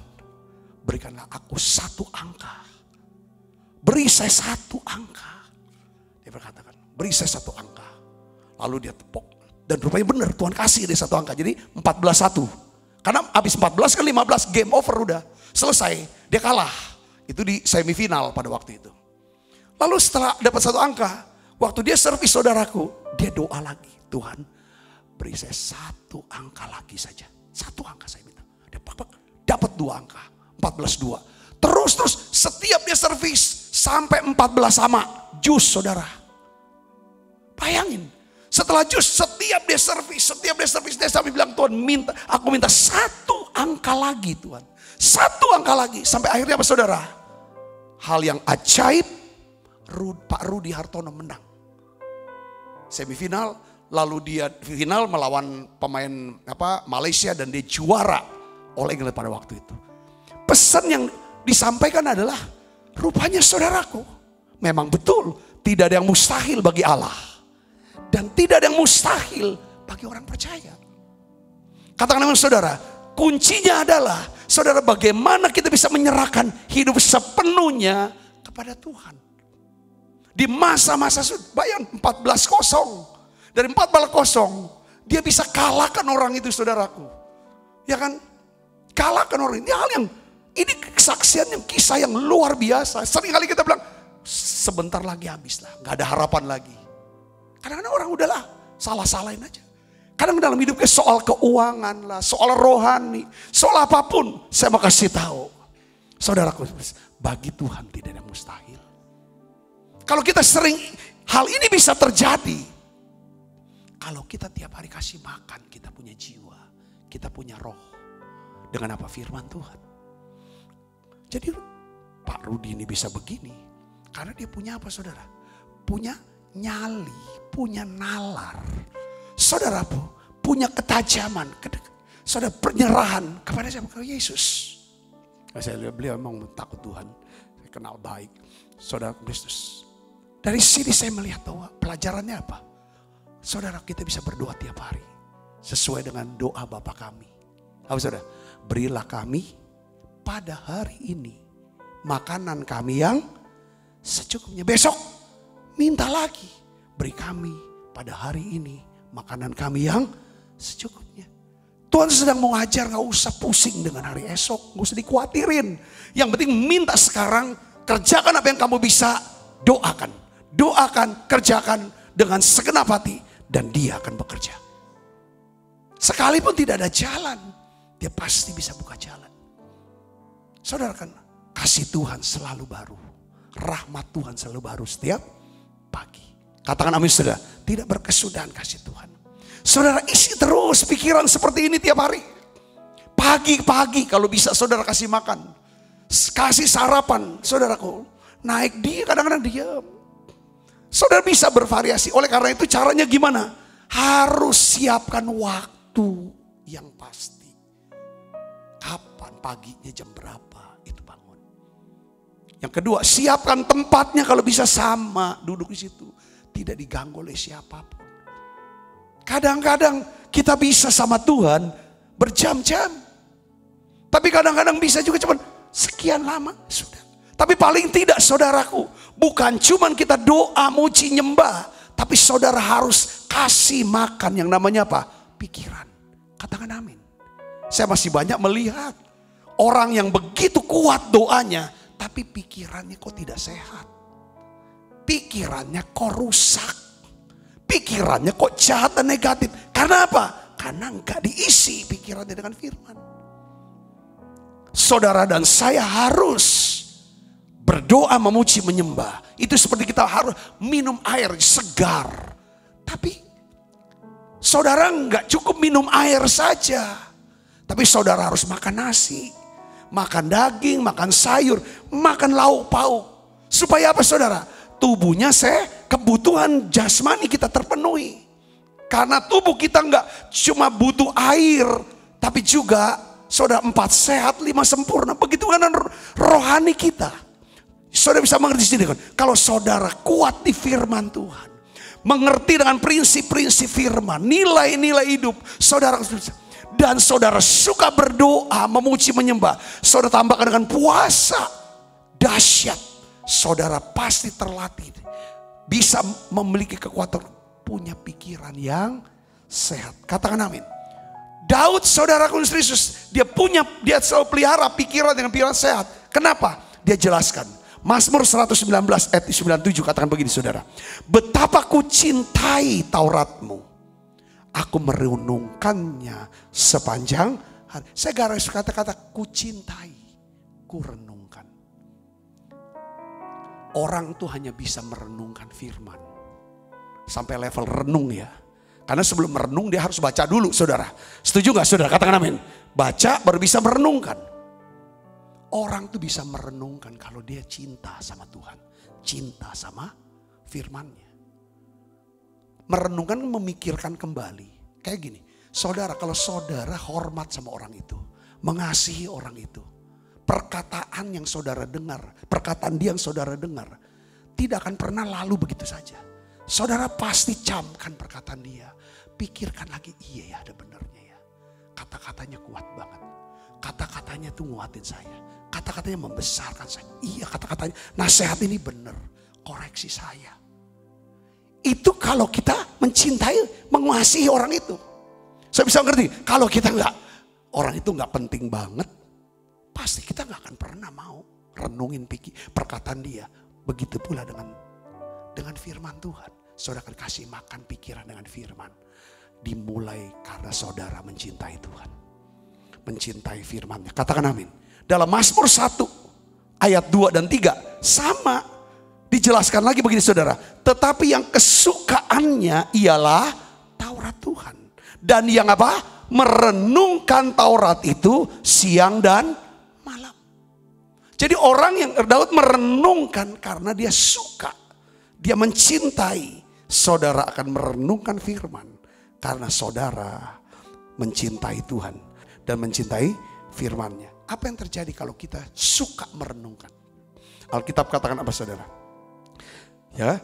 [SPEAKER 2] berikanlah aku 1 angka. Beri saya 1 angka. Dia berkatakan, beri saya 1 angka. Lalu dia tepuk. Dan rupanya benar, Tuhan kasih dia 1 angka. Jadi 14-1. Karena habis 14 ke 15, game over udah. Selesai, dia kalah. Itu di semifinal pada waktu itu. Lalu setelah dapat 1 angka, waktu dia servis, saudaraku, dia doa lagi. Tuhan, beri saya 1 angka lagi saja. 1 angka saya minta. Dia dapat 2 angka. 14-2. Terus setiap dia servis sampai 14 sama. Jus, saudara. Bayangin. Setelah jus, setiap dia servis, dia sampai bilang, Tuhan, aku minta 1 angka lagi, Tuhan. 1 angka lagi. Sampai akhirnya apa, saudara? Hal yang ajaib, Pak Rudi Hartono menang. Semifinal, lalu dia final melawan pemain Malaysia dan dia juara oleh England pada waktu itu. Pesan yang disampaikan adalah, rupanya saudaraku, memang betul tidak ada yang mustahil bagi Allah. Dan tidak ada yang mustahil bagi orang percaya. Katakan dengan saudara, kuncinya adalah, saudara, bagaimana kita bisa menyerahkan hidup sepenuhnya kepada Tuhan. Di masa-masa bayang 14-0. Dari 14-0, dia bisa kalahkan orang itu, saudaraku. Ya kan? Kalahkan orang ini. Ini kesaksian yang kisah yang luar biasa. Sering kali kita bilang, sebentar lagi habis lah. Gak ada harapan lagi. Kadang-kadang orang udahlah, salah-salahin aja. Kadang dalam hidupnya soal keuangan lah, soal rohani, soal apapun. Saya mau kasih tahu. Saudaraku, bagi Tuhan tidak ada mustahil. Kalau kita sering, hal ini bisa terjadi. Kalau kita tiap hari kasih makan, kita punya jiwa, kita punya roh. Dengan apa? Firman Tuhan. Jadi Pak Rudi ini bisa begini. Karena dia punya apa saudara? Punya nyali, punya nalar. Saudaraku, punya ketajaman. Saudara, penyerahan kepada siapa? Kepada Yesus. Saya lihat beliau memang takut Tuhan. Saya kenal baik. Saudara Kristus. Dari sini saya melihat bahwa pelajarannya apa? Saudara, kita bisa berdoa tiap hari. Sesuai dengan doa Bapa kami. Apa saudara? Berilah kami pada hari ini makanan kami yang secukupnya. Besok minta lagi. Beri kami pada hari ini makanan kami yang secukupnya. Tuhan sedang mau ajar, gak usah pusing dengan hari esok. Gak usah dikhawatirin. Yang penting minta sekarang, kerjakan apa yang kamu bisa, doakan. Doakan, kerjakan dengan segenap hati. Dan dia akan bekerja. Sekalipun tidak ada jalan, dia pasti bisa buka jalan. Saudara kan, kasih Tuhan selalu baru. Rahmat Tuhan selalu baru setiap pagi. Katakan amin saudara. Tidak berkesudahan kasih Tuhan. Saudara isi terus pikiran seperti ini tiap hari. Pagi-pagi kalau bisa saudara kasih makan. Kasih sarapan saudaraku. Naik dia kadang-kadang diam. Saudara bisa bervariasi. Oleh karena itu caranya gimana? Harus siapkan waktu yang pasti. Kapan paginya jam berapa itu bangun. Yang kedua, siapkan tempatnya kalau bisa sama duduk di situ. Tidak diganggu oleh siapapun. Kadang-kadang kita bisa sama Tuhan berjam-jam. Tapi kadang-kadang bisa juga cuma sekian lama sudah. Tapi paling tidak saudaraku, bukan cuma kita doa, muji, nyembah. Tapi saudara harus kasih makan yang namanya apa? Pikiran. Katakan amin. Saya masih banyak melihat orang yang begitu kuat doanya, tapi pikirannya kok tidak sehat. Pikirannya kok rusak. Pikirannya kok jahat dan negatif. Karena apa? Karena enggak diisi pikirannya dengan firman. Saudara dan saya harus berdoa, memuji, menyembah. Itu seperti kita harus minum air segar. Tapi saudara enggak cukup minum air saja. Tapi saudara harus makan nasi, makan daging, makan sayur, makan lauk pauk. Supaya apa saudara? Tubuhnya kebutuhan jasmani kita terpenuhi. Karena tubuh kita enggak cuma butuh air, tapi juga saudara 4 sehat 5 sempurna. Begitu kan rohani kita. Saudara bisa mengerti sini kan? Kalau saudara kuat di firman Tuhan, mengerti dengan prinsip-prinsip firman, nilai-nilai hidup, saudara dan saudara suka berdoa, memuji, menyembah, saudara tambahkan dengan puasa, dahsyat. Saudara pasti terlatih, bisa memiliki kekuatan, punya pikiran yang sehat. Katakan amin. Daud saudara Kristus, dia selalu pelihara pikiran dengan pikiran sehat. Kenapa? Dia jelaskan. Mazmur 119 ayat 97 katakan begini saudara. Betapa ku cintai Tauratmu. Aku merenungkannya sepanjang hari. Saya garis kata-kata ku cintai, ku renungkan. Orang tuh hanya bisa merenungkan firman. Sampai level renung ya. Karena sebelum merenung dia harus baca dulu saudara. Setuju gak saudara? Katakan amin. Baca baru bisa merenungkan. Orang tuh bisa merenungkan kalau dia cinta sama Tuhan. Cinta sama firman-Nya. Merenungkan memikirkan kembali. Kayak gini. Saudara, kalau saudara hormat sama orang itu. Mengasihi orang itu. Perkataan yang saudara dengar. Perkataan dia yang saudara dengar. Tidak akan pernah lalu begitu saja. Saudara pasti camkan perkataan dia. Pikirkan lagi, iya ya ada benernya ya. Kata-katanya kuat banget. Kata-katanya tuh nguatin saya. Kata-katanya membesarkan saya. Iya kata-katanya, nasihat ini benar. Koreksi saya. Itu kalau kita mencintai, mengasihi orang itu. Saya bisa ngerti, kalau kita enggak, orang itu enggak penting banget. Pasti kita enggak akan pernah mau renungin perkataan dia. Begitu pula dengan firman Tuhan. Saudara akan kasih makan pikiran dengan firman. dimulai karena saudara mencintai Tuhan. Mencintai firman-Nya. Katakan amin. Dalam Mazmur 1 ayat 2 dan 3 sama dijelaskan lagi begini saudara. Tetapi yang kesukaannya ialah Taurat Tuhan. Dan yang apa? Merenungkan Taurat itu siang dan malam. Jadi orang yang Daud merenungkan karena dia suka. Dia mencintai. Saudara akan merenungkan firman. Karena saudara mencintai Tuhan. Dan mencintai firman-Nya. Apa yang terjadi kalau kita suka merenungkan? Alkitab katakan apa saudara? Ya,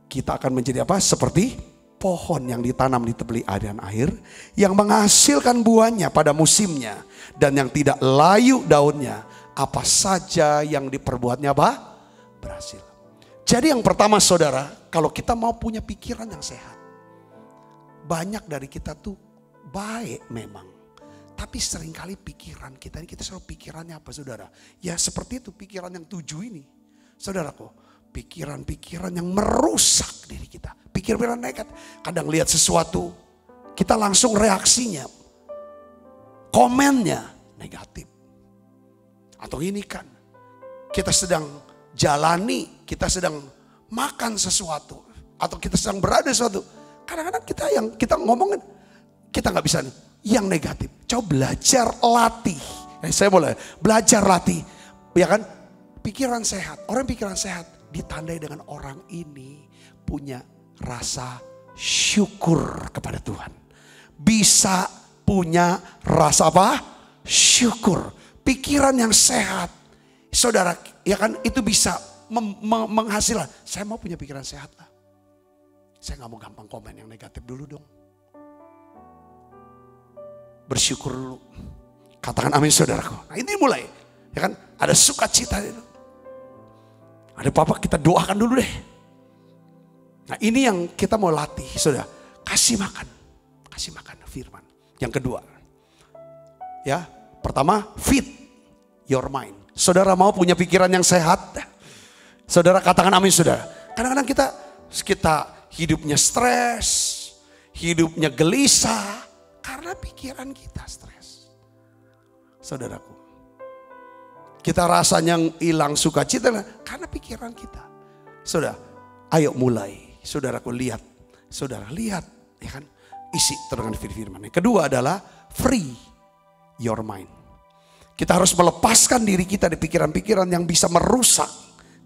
[SPEAKER 2] kita akan menjadi apa? Seperti pohon yang ditanam di tepi aliran air. Yang menghasilkan buahnya pada musimnya. Dan yang tidak layu daunnya. Apa saja yang diperbuatnya apa? Berhasil. Jadi yang pertama saudara, kalau kita mau punya pikiran yang sehat. Banyak dari kita tuh baik memang. Tapi seringkali pikiran kita ini, kita selalu pikirannya apa saudara? Ya seperti itu pikiran yang 7 ini. Saudaraku, pikiran-pikiran yang merusak diri kita. Pikiran negatif. Kadang lihat sesuatu, kita langsung reaksinya. Komennya negatif. Atau ini kan, kita sedang jalani, kita sedang makan sesuatu. Atau kita sedang berada di sesuatu. Kadang-kadang kita ngomongin, kita gak bisa nih. Yang negatif, coba belajar latih. Saya boleh belajar latih, ya kan? Pikiran sehat, orang pikiran sehat ditandai dengan orang ini punya rasa syukur kepada Tuhan. Bisa punya rasa apa? Syukur. Pikiran yang sehat, saudara, ya kan? Itu bisa menghasilkan. Saya mau punya pikiran sehat lah. Saya nggak mau gampang komen yang negatif dulu dong. Bersyukur dulu. Katakan amin saudaraku. Nah ini mulai. Ya kan? Ada sukacita itu. Ada apa-apa kita doakan dulu deh. Nah ini yang kita mau latih saudara. Kasih makan. Kasih makan firman. Yang kedua. Ya. Pertama feed your mind. Saudara mau punya pikiran yang sehat. Saudara katakan amin saudara. Kadang-kadang kita hidupnya stres. Hidupnya gelisah. Karena pikiran kita stres. Saudaraku. Kita rasanya hilang sukacita karena pikiran kita. Saudara, ayo mulai. Saudaraku lihat. Saudara lihat. Ya kan? Isi dengan firman. Kedua adalah free your mind. Kita harus melepaskan diri kita dari pikiran-pikiran yang bisa merusak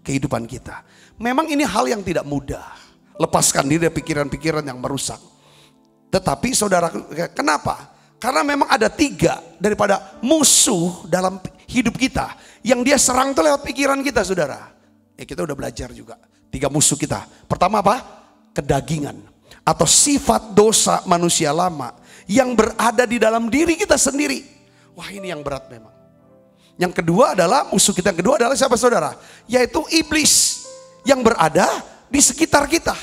[SPEAKER 2] kehidupan kita. Memang ini hal yang tidak mudah. Lepaskan diri dari pikiran-pikiran yang merusak. Tetapi saudara, kenapa? Karena memang ada 3 daripada musuh dalam hidup kita. Yang dia serang itu lewat pikiran kita saudara. Ya kita udah belajar juga. 3 musuh kita. Pertama apa? Kedagingan. Atau sifat dosa manusia lama. Yang berada di dalam diri kita sendiri. Wah ini yang berat memang. Yang kedua adalah, musuh kita yang kedua adalah siapa saudara? Yaitu iblis. Yang berada di sekitar kita.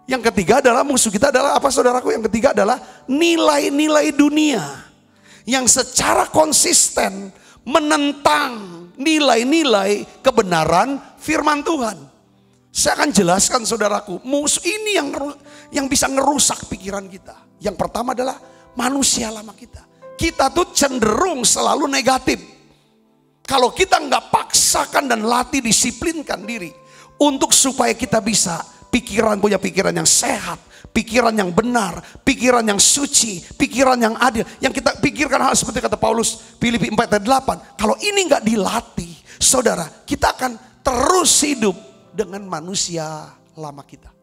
[SPEAKER 2] Yang ketiga adalah musuh kita adalah apa saudaraku? Yang ketiga adalah nilai-nilai dunia yang secara konsisten menentang nilai-nilai kebenaran firman Tuhan. Saya akan jelaskan saudaraku, musuh ini yang bisa ngerusak pikiran kita. Yang pertama adalah manusia lama kita. Kita tuh cenderung selalu negatif. Kalau kita nggak paksakan dan latih disiplinkan diri untuk supaya kita bisa punya pikiran yang sehat, pikiran yang benar, pikiran yang suci, pikiran yang adil. Yang kita pikirkan hal seperti kata Paulus, Filipi 4 ayat 8. Kalau ini nggak dilatih, saudara, kita akan terus hidup dengan manusia lama kita.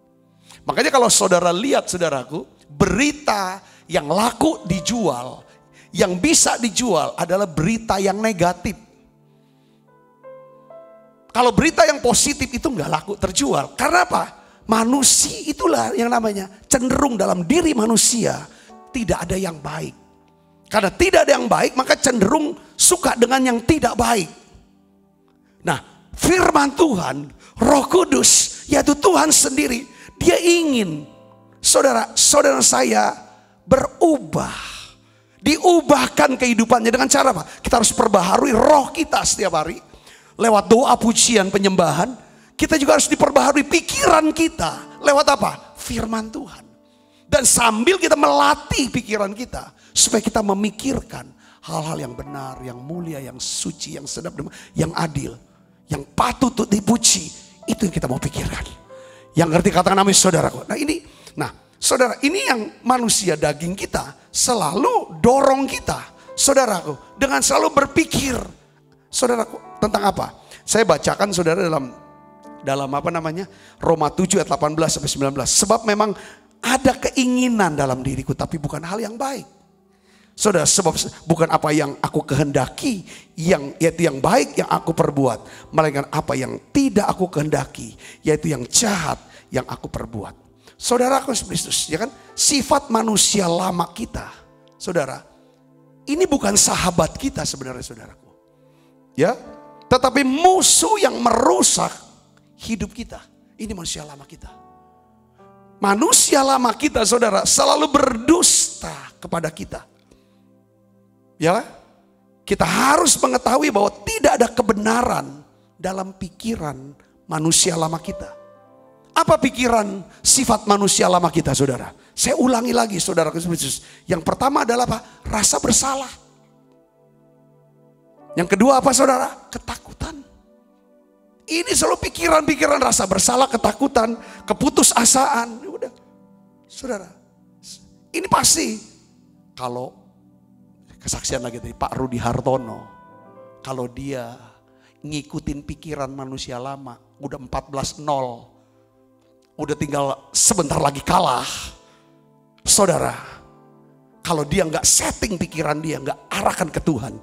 [SPEAKER 2] Makanya kalau saudara lihat saudaraku, berita yang laku dijual, yang bisa dijual adalah berita yang negatif. Kalau berita yang positif itu nggak laku terjual. Karena apa? Manusia itulah yang namanya cenderung dalam diri manusia tidak ada yang baik. Karena tidak ada yang baik maka cenderung suka dengan yang tidak baik. Nah firman Tuhan, Roh Kudus yaitu Tuhan sendiri, dia ingin saudara saya berubah. Diubahkan kehidupannya dengan cara apa? Kita harus perbaharui roh kita setiap hari. Lewat doa, pujian, penyembahan. Kita juga harus diperbaharui pikiran kita. Lewat apa? Firman Tuhan. Dan sambil kita melatih pikiran kita supaya kita memikirkan hal-hal yang benar, yang mulia, yang suci, yang sedap, yang adil, yang patut untuk dipuji. Itu yang kita mau pikirkan. Yang ngerti katakan amin saudaraku. Nah saudara, ini yang manusia daging kita selalu dorong kita, saudaraku, dengan selalu berpikir, saudaraku, tentang apa? Saya bacakan saudara dalam apa namanya? Roma 7 ayat 18 sampai 19. Sebab memang ada keinginan dalam diriku, tapi bukan hal yang baik. Saudara, sebab bukan apa yang aku kehendaki, yaitu yang baik yang aku perbuat, melainkan apa yang tidak aku kehendaki, yaitu yang jahat yang aku perbuat. Saudaraku Kristus, ya kan? Sifat manusia lama kita, saudara, ini bukan sahabat kita sebenarnya, saudaraku. Ya, tetapi musuh yang merusak hidup kita. Ini manusia lama kita. Manusia lama kita, saudara, selalu berdusta kepada kita. Ya, kita harus mengetahui bahwa tidak ada kebenaran dalam pikiran manusia lama kita. Apa pikiran sifat manusia lama kita, saudara? Saya ulangi lagi, saudara Kristus. Yang pertama adalah apa? Rasa bersalah. Yang kedua apa, saudara? Ketakutan. Ini selalu pikiran-pikiran rasa bersalah, ketakutan, keputusasaan. Udah, saudara, ini pasti. Kalau kesaksian lagi dari Pak Rudi Hartono, kalau dia ngikutin pikiran manusia lama, udah 14-0, udah tinggal sebentar lagi kalah. Saudara, kalau dia nggak setting pikiran dia, nggak arahkan ke Tuhan,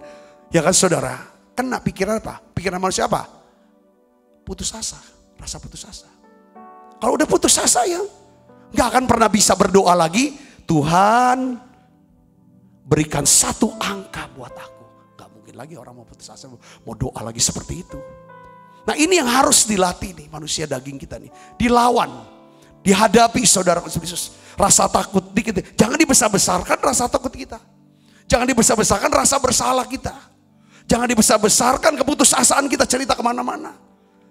[SPEAKER 2] ya kan saudara, kena pikiran apa? Pikiran manusia apa? Putus asa, rasa putus asa. Kalau udah putus asa ya, nggak akan pernah bisa berdoa lagi. Tuhan, berikan 1 angka buat aku. Nggak mungkin lagi orang mau putus asa, mau doa lagi seperti itu. Nah ini yang harus dilatih nih manusia daging kita nih, dilawan, dihadapi saudara Kristus. Rasa takut dikit, jangan dibesar-besarkan rasa takut kita. Jangan dibesar-besarkan rasa bersalah kita. Jangan dibesar-besarkan keputusasaan kita cerita kemana-mana.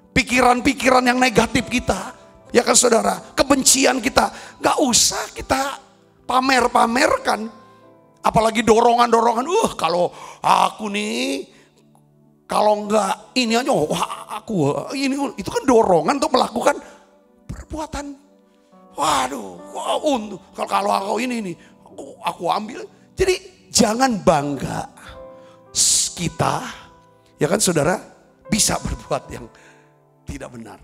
[SPEAKER 2] Pikiran-pikiran yang negatif kita, ya kan saudara, kebencian kita, gak usah kita pamer-pamerkan. Apalagi dorongan-dorongan, kalau aku nih, kalau enggak ini aja, aku ini, itu kan dorongan untuk melakukan perbuatan. Waduh, kalau aku ini, aku ambil. Jadi jangan bangga kita, ya kan saudara, bisa berbuat yang tidak benar.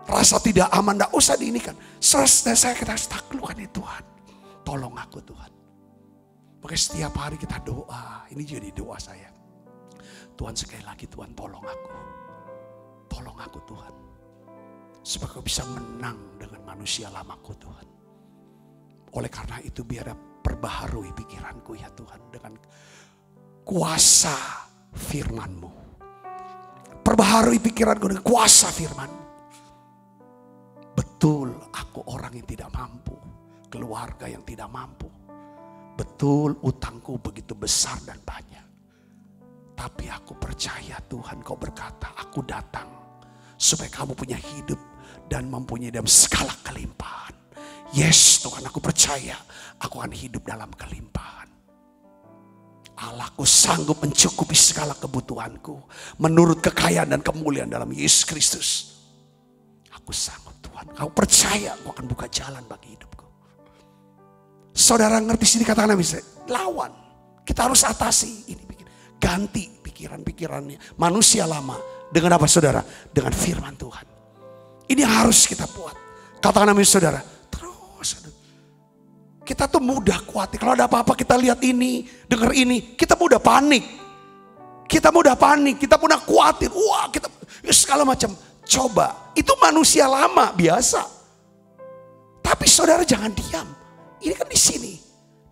[SPEAKER 2] Rasa tidak aman, tidak usah diinikan. Selesai kita harus taklukkan itu Tuhan. Tolong aku Tuhan. Makanya setiap hari kita doa. Ini jadi doa saya. Tuhan sekali lagi Tuhan tolong aku. Tolong aku Tuhan. Supaya aku bisa menang dengan manusia lamaku Tuhan. Oleh karena itu biar perbaharui pikiranku ya Tuhan. Dengan kuasa firman-Mu. Perbaharui pikiranku dengan kuasa firman-Mu. Betul aku orang yang tidak mampu. Keluarga yang tidak mampu. Betul utangku begitu besar dan banyak. Tapi aku percaya Tuhan Kau berkata, aku datang supaya kamu punya hidup dan mempunyai dalam segala kelimpahan. Yes Tuhan, aku percaya aku akan hidup dalam kelimpahan. Allahku sanggup mencukupi segala kebutuhanku menurut kekayaan dan kemuliaan dalam Yesus Kristus. Aku sanggup Tuhan. Kau percaya aku akan buka jalan bagi hidupku. Saudara ngerti sini katakan bisa lawan. Kita harus atasi ini. Ganti pikiran-pikirannya manusia lama dengan apa saudara? Dengan firman Tuhan. Ini harus kita buat. Katakan amin saudara. Terus kita tuh mudah khawatir. Kalau ada apa-apa kita lihat ini, dengar ini, kita mudah panik. Kita mudah panik, kita mudah khawatir. Wah, kita segala macam. Coba, itu manusia lama biasa. Tapi saudara jangan diam. Ini kan di sini.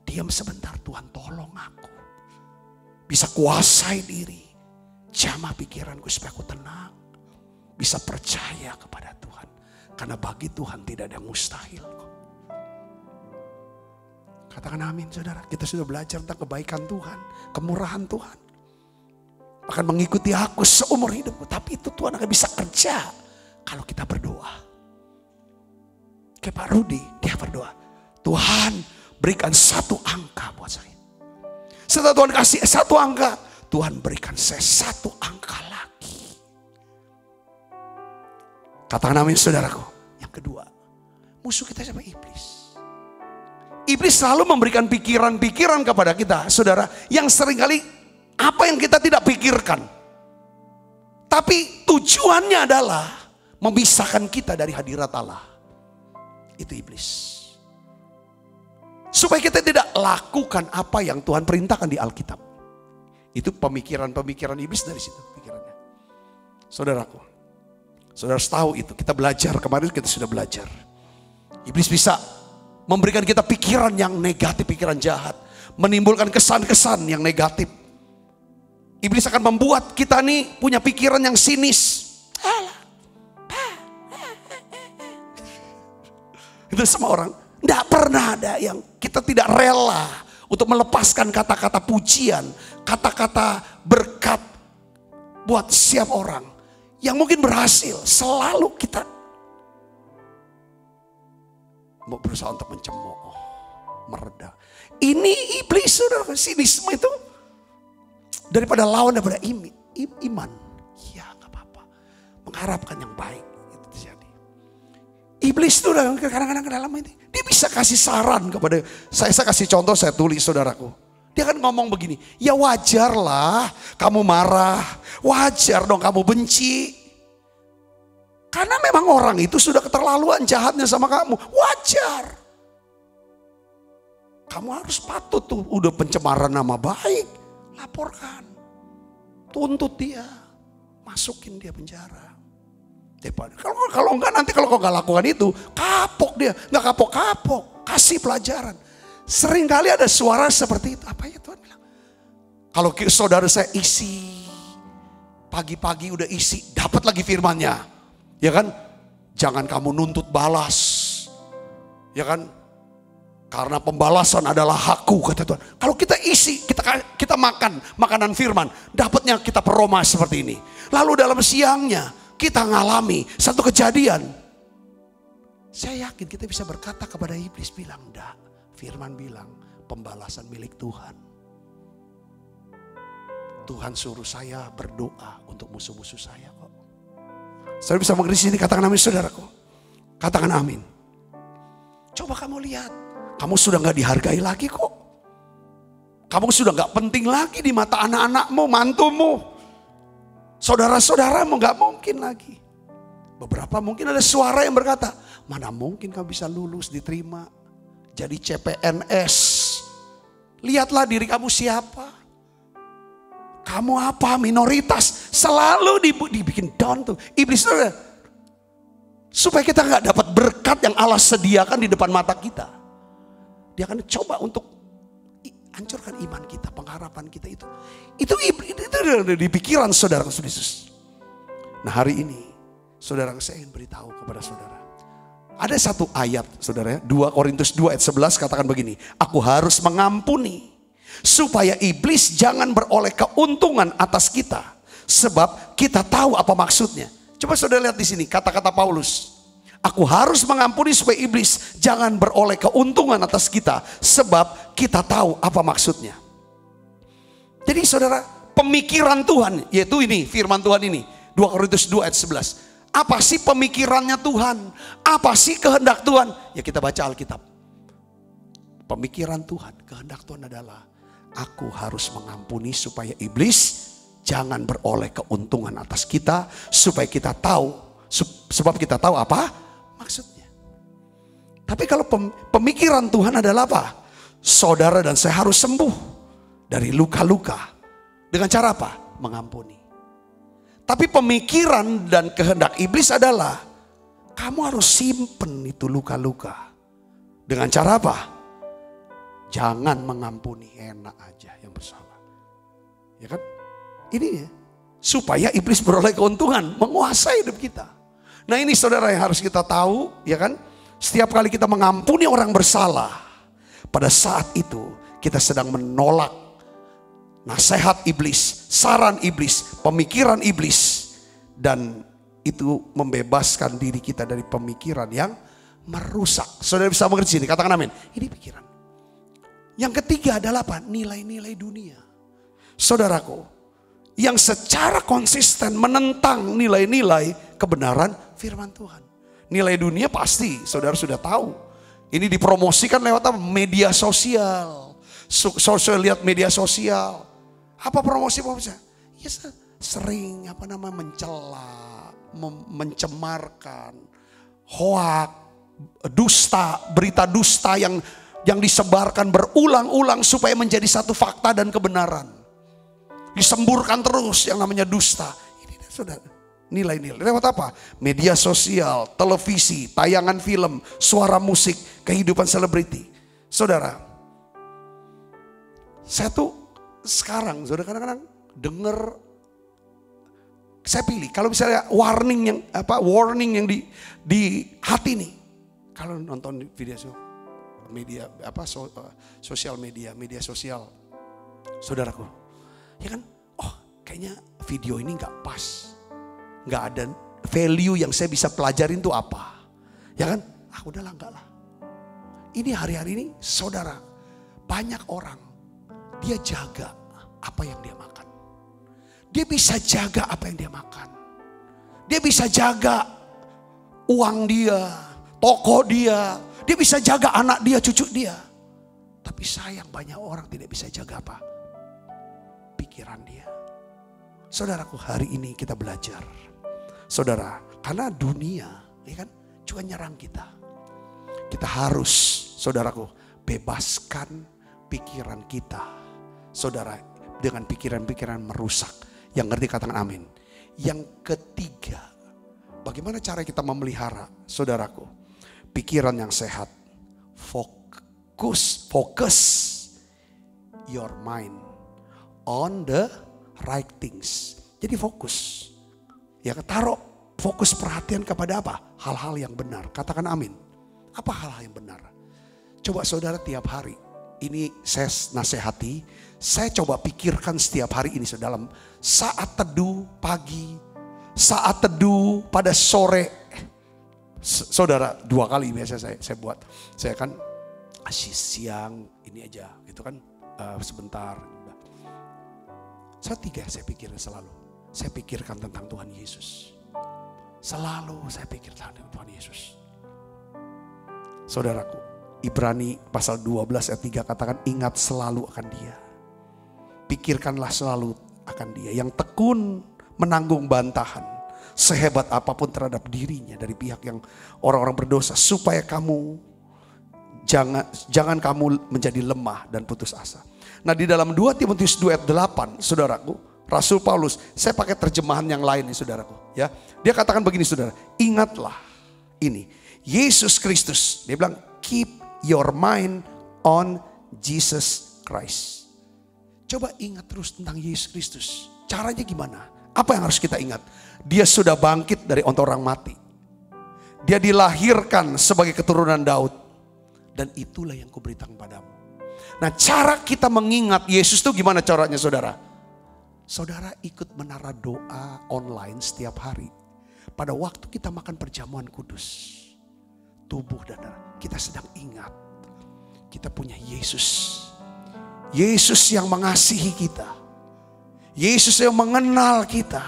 [SPEAKER 2] Diam sebentar, Tuhan tolong aku. Bisa kuasai diri. Jamah pikiranku supaya aku tenang. Bisa percaya kepada Tuhan. Karena bagi Tuhan tidak ada yang mustahil. Katakan amin saudara. Kita sudah belajar tentang kebaikan Tuhan. Kemurahan Tuhan. Akan mengikuti aku seumur hidupku. Tapi itu Tuhan akan bisa kerja. Kalau kita berdoa. Kayak Pak Rudi, dia berdoa. Tuhan berikan satu angka buat saya. Setelah Tuhan kasih satu angka, Tuhan berikan saya satu angka lagi. Katakan amin saudaraku. Yang kedua, musuh kita siapa? Iblis. Iblis selalu memberikan pikiran-pikiran kepada kita, saudara, yang seringkali apa yang kita tidak pikirkan. Tapi tujuannya adalah memisahkan kita dari hadirat Allah. Itu iblis. Supaya kita tidak lakukan apa yang Tuhan perintahkan di Alkitab. Itu pemikiran-pemikiran iblis dari situ pikirannya. Saudaraku, saudara tahu itu, kita belajar, kemarin kita sudah belajar. Iblis bisa memberikan kita pikiran yang negatif, pikiran jahat. Menimbulkan kesan-kesan yang negatif. Iblis akan membuat kita nih punya pikiran yang sinis. Itu semua orang. Tidak pernah ada yang kita tidak rela untuk melepaskan kata-kata pujian, kata-kata berkat buat setiap orang yang mungkin berhasil. Selalu kita mau berusaha untuk mencemooh, mereda. Ini iblis, saudara. Sinisme itu daripada lawan, daripada iman. Ya gak apa-apa. Mengharapkan yang baik. Itu terjadi. Iblis itu kadang-kadang ke dalam ini. Dia bisa kasih saran kepada saya kasih contoh, saya tulis saudaraku. Dia kan ngomong begini, ya wajarlah kamu marah, wajar dong kamu benci. Karena memang orang itu sudah keterlaluan jahatnya sama kamu, wajar. Kamu harus patut tuh, udah pencemaran nama baik, laporkan. Tuntut dia, masukin dia penjara. Kalau enggak, nanti kalau kau enggak lakukan itu, kapok dia. Enggak kapok-kapok, kasih pelajaran. Sering kali ada suara seperti itu. Apa ya Tuhan bilang? Kalau saudara saya isi, pagi-pagi udah isi, dapat lagi firman-Nya. Ya kan? Jangan kamu nuntut balas. Ya kan? Karena pembalasan adalah hakku, kata Tuhan. Kalau kita isi, kita makan makanan firman, dapatnya kita peroma seperti ini. Lalu dalam siangnya, kita ngalami satu kejadian. Saya yakin kita bisa berkata kepada iblis, bilang, enggak. Firman bilang, pembalasan milik Tuhan. Tuhan suruh saya berdoa untuk musuh-musuh saya kok. Saya bisa mengerti sini, katakan amin saudaraku. Katakan amin. Coba kamu lihat, kamu sudah gak dihargai lagi kok. Kamu sudah gak penting lagi di mata anak-anakmu, mantumu. Saudara-saudaramu gak mungkin lagi. Beberapa mungkin ada suara yang berkata, mana mungkin kamu bisa lulus, diterima, jadi CPNS. Lihatlah diri kamu siapa. Kamu apa, minoritas. Selalu dibikin down tuh. Iblis itu supaya kita gak dapat berkat yang Allah sediakan di depan mata kita. Dia akan coba untuk hancurkan iman kita, pengharapan kita itu. Itu di pikiran saudara Yesus. Nah hari ini, saudara saya ingin beritahu kepada saudara. Ada satu ayat saudara, 2 Korintus 2 ayat 11 katakan begini. Aku harus mengampuni supaya iblis jangan beroleh keuntungan atas kita. Sebab kita tahu apa maksudnya. Coba saudara lihat di sini kata-kata Paulus. Aku harus mengampuni supaya iblis jangan beroleh keuntungan atas kita. Sebab kita tahu apa maksudnya. Jadi saudara, pemikiran Tuhan, yaitu ini firman Tuhan ini. 2 Korintus 2 ayat 11. Apa sih pemikirannya Tuhan? Apa sih kehendak Tuhan? Ya kita baca Alkitab. Pemikiran Tuhan, kehendak Tuhan adalah aku harus mengampuni supaya iblis jangan beroleh keuntungan atas kita. Supaya kita tahu, sebab kita tahu apa maksudnya. Tapi kalau pemikiran Tuhan adalah apa? Saudara dan saya harus sembuh dari luka-luka. Dengan cara apa? Mengampuni. Tapi pemikiran dan kehendak iblis adalah kamu harus simpen itu luka-luka. Dengan cara apa? Jangan mengampuni, enak aja yang bersalah. Ya kan? Ini ya. Supaya iblis beroleh keuntungan, menguasai hidup kita. Nah ini saudara yang harus kita tahu, ya kan? Setiap kali kita mengampuni orang bersalah, pada saat itu kita sedang menolak nasihat iblis, saran iblis, pemikiran iblis. Dan itu membebaskan diri kita dari pemikiran yang merusak. Saudara bisa mengerti ini, katakan amin. Ini pikiran. Yang ketiga adalah apa? Nilai-nilai dunia. Saudaraku, yang secara konsisten menentang nilai-nilai kebenaran firman Tuhan. Nilai dunia pasti saudara sudah tahu. Ini dipromosikan lewat apa? Media sosial. Sosial, lihat media sosial. Apa promosi? Ya sering mencela, mencemarkan, hoak, dusta, berita dusta yang disebarkan berulang-ulang supaya menjadi satu fakta dan kebenaran. Disemburkan terus yang namanya dusta. Ini sudah nilai-nilai. Lewat apa? Media sosial, televisi, tayangan film, suara musik, kehidupan selebriti. Saudara, saya tuh sekarang, saudara kadang-kadang dengar, saya pilih. Kalau misalnya warning yang di hati nih. Kalau nonton video media sosial media sosial, saudaraku. Ya kan, kayaknya video ini gak pas. Gak ada value yang saya bisa pelajarin tuh apa. Ya kan, udahlah enggak lah. Ini hari-hari ini saudara, banyak orang, dia jaga apa yang dia makan. Dia bisa jaga apa yang dia makan. Dia bisa jaga uang dia, toko dia. Dia bisa jaga anak dia, cucu dia. Tapi sayang banyak orang tidak bisa jaga apa? Pikiran dia. Saudaraku, hari ini kita belajar. Saudara, karena dunia ya kan juga nyerang kita. Kita harus, saudaraku, bebaskan pikiran kita. Saudara, dengan pikiran-pikiran merusak. Yang ngerti katakan amin. Yang ketiga, bagaimana cara kita memelihara, saudaraku, pikiran yang sehat. Focus your mind on the right things. Jadi fokus. Ya, taruh fokus perhatian kepada apa? Hal-hal yang benar. Katakan amin. Apa hal-hal yang benar? Coba saudara tiap hari. Ini saya nasihati. Saya coba pikirkan setiap hari ini dalam saat teduh pagi. Saat teduh pada sore. Saudara, 2 kali biasa saya buat. Saya kan siang ini aja gitu kan. Sebentar. Saya pikirkan selalu. Saya pikirkan tentang Tuhan Yesus. Selalu saya pikir tentang Tuhan Yesus. Saudaraku, Ibrani pasal 12 ayat 3 katakan ingat selalu akan Dia. Pikirkanlah selalu akan Dia. Yang tekun menanggung bantahan. Sehebat apapun terhadap dirinya dari pihak yang orang-orang berdosa. Supaya kamu jangan kamu menjadi lemah dan putus asa. Nah, di dalam 2 Timotius 2 ayat 8, saudaraku, Rasul Paulus, saya pakai terjemahan yang lain nih saudaraku. Ya, dia katakan begini saudara, ingatlah ini, Yesus Kristus. Dia bilang, keep your mind on Jesus Christ. Coba ingat terus tentang Yesus Kristus. Caranya gimana? Apa yang harus kita ingat? Dia sudah bangkit dari orang mati. Dia dilahirkan sebagai keturunan Daud. Dan itulah yang kuberitakan padamu. Nah, cara kita mengingat Yesus itu gimana caranya saudara? Saudara ikut menara doa online setiap hari. Pada waktu kita makan perjamuan kudus. Tubuh dan darah. Kita sedang ingat. Kita punya Yesus. Yesus yang mengasihi kita. Yesus yang mengenal kita.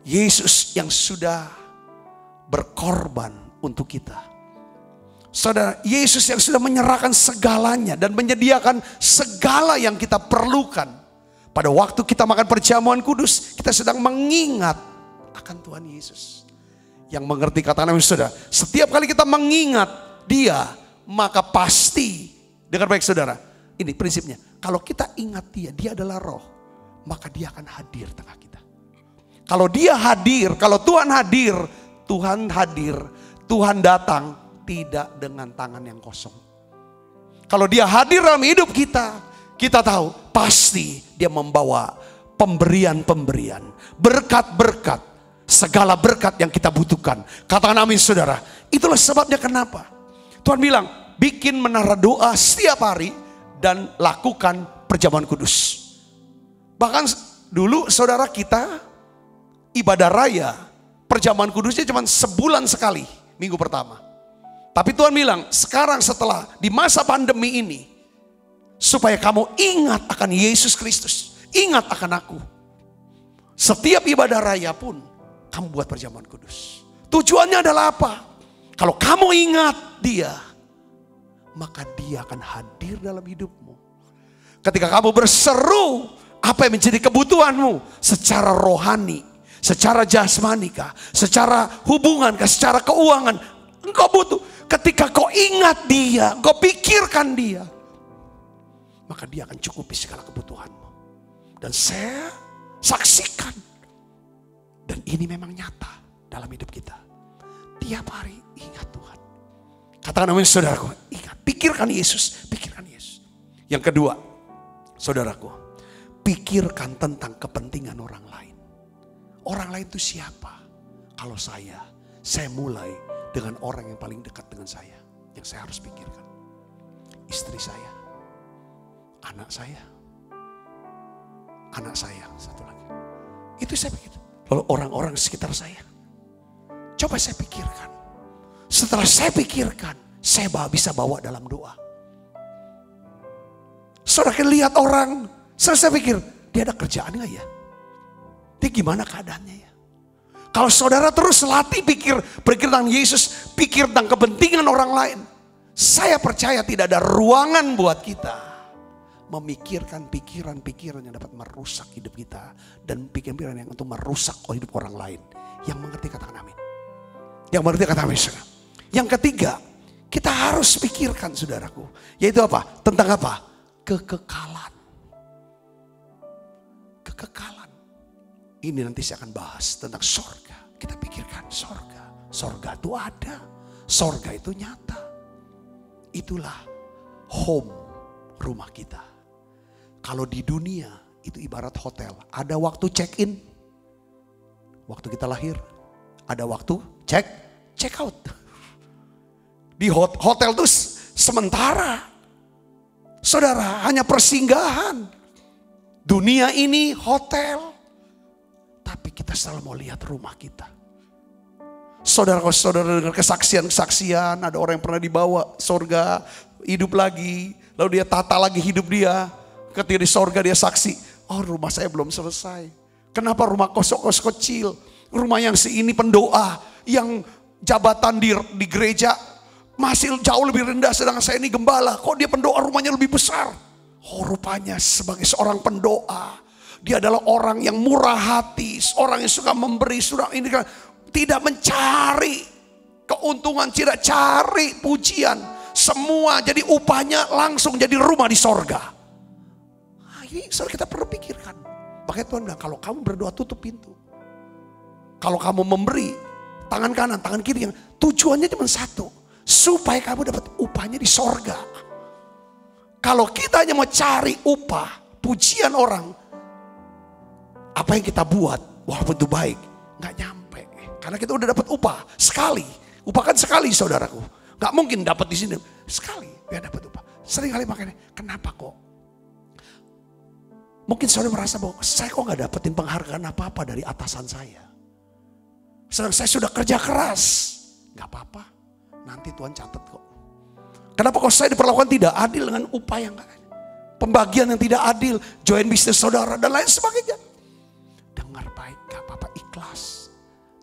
[SPEAKER 2] Yesus yang sudah berkorban untuk kita. Saudara, Yesus yang sudah menyerahkan segalanya dan menyediakan segala yang kita perlukan. Pada waktu kita makan perjamuan kudus, kita sedang mengingat akan Tuhan Yesus. Yang mengerti kata Nabi saudara, setiap kali kita mengingat Dia, maka pasti, dengar baik saudara, ini prinsipnya, kalau kita ingat Dia, Dia adalah roh, maka Dia akan hadir tengah kita. Kalau Dia hadir, kalau Tuhan hadir, Tuhan datang. Tidak dengan tangan yang kosong. Kalau Dia hadir dalam hidup kita, kita tahu pasti Dia membawa pemberian-pemberian, berkat-berkat, segala berkat yang kita butuhkan. Katakan amin saudara. Itulah sebabnya kenapa Tuhan bilang, bikin menara doa setiap hari dan lakukan perjamuan kudus. Bahkan dulu saudara kita ibadah raya, perjamuan kudusnya cuma sebulan sekali. minggu pertama. Tapi Tuhan bilang, sekarang setelah di masa pandemi ini, supaya kamu ingat akan Yesus Kristus, ingat akan aku. Setiap ibadah raya pun, kamu buat perjamuan kudus. Tujuannya adalah apa? Kalau kamu ingat dia, maka dia akan hadir dalam hidupmu. Ketika kamu berseru, apa yang menjadi kebutuhanmu secara rohani, secara jasmani kah, secara hubungan kah, secara keuangan, engkau butuh. Ketika kau ingat dia, kau pikirkan dia, maka dia akan cukupi segala kebutuhanmu. Dan saya saksikan, dan ini memang nyata dalam hidup kita. Tiap hari ingat Tuhan. Katakan amin saudaraku, ingat, pikirkan Yesus, pikirkan Yesus. Yang kedua, saudaraku, pikirkan tentang kepentingan orang lain. Orang lain itu siapa? Kalau saya mulai dengan orang yang paling dekat dengan saya, yang saya harus pikirkan. Istri saya, anak saya, satu lagi. Itu saya pikir. Lalu orang-orang sekitar saya. Coba saya pikirkan. Setelah saya pikirkan, saya bisa bawa dalam doa. Saudara lihat orang, saya pikir, dia ada kerjaan gak ya? Dia gimana keadaannya ya? Kalau saudara terus latih pikir tentang Yesus, pikir tentang kepentingan orang lain, saya percaya tidak ada ruangan buat kita memikirkan pikiran-pikiran yang dapat merusak hidup kita. Dan pikiran-pikiran yang untuk merusak hidup orang lain. Yang mengerti katakan amin. Yang mengerti katakan amin. Yang ketiga, kita harus pikirkan saudaraku. Yaitu apa? Tentang apa? Kekekalan. Kekekalan. Ini nanti saya akan bahas tentang sorga. Kita pikirkan sorga. Sorga itu ada. Sorga itu nyata. Itulah home, rumah kita. Kalau di dunia itu ibarat hotel. Ada waktu check in. Waktu kita lahir. Ada waktu check out. Di hotel itu sementara. Saudara, hanya persinggahan. Dunia ini hotel. Tapi kita selalu mau lihat rumah kita. Saudara dengar kesaksian, ada orang yang pernah dibawa surga, hidup lagi, lalu dia tata lagi hidup dia. Ketika di surga dia saksi, oh rumah saya belum selesai. Kenapa rumah kosong kecil? Rumah yang ini pendoa, yang jabatan di gereja masih jauh lebih rendah, sedangkan saya ini gembala. Kok dia pendoa rumahnya lebih besar? Oh rupanya sebagai seorang pendoa, dia adalah orang yang murah hati, orang yang suka memberi, ini kan tidak mencari keuntungan, tidak cari pujian. Semua jadi upahnya langsung jadi rumah di sorga. Nah, ini kita perlu pikirkan. Makanya Tuhan bilang, kalau kamu berdoa tutup pintu. Kalau kamu memberi, tangan kanan, tangan kiri, tujuannya cuma satu. Supaya kamu dapat upahnya di sorga. Kalau kita hanya mau cari upah, pujian orang, apa yang kita buat, walaupun itu baik, gak nyampe. Karena kita udah dapat upah sekali. Upah kan sekali saudaraku. Gak mungkin dapat di sini. Sekali biar dapat upah. Sering kali makanya, kenapa kok? Mungkin saudara merasa bahwa saya kok gak dapetin penghargaan apa-apa dari atasan saya. Sedang saya sudah kerja keras. Gak apa-apa. Nanti Tuhan catat kok. Kenapa kok saya diperlakukan tidak adil dengan upah yang gak ada? Pembagian yang tidak adil. Join bisnis saudara dan lain sebagainya. Dengar baik, gak apa-apa, ikhlas.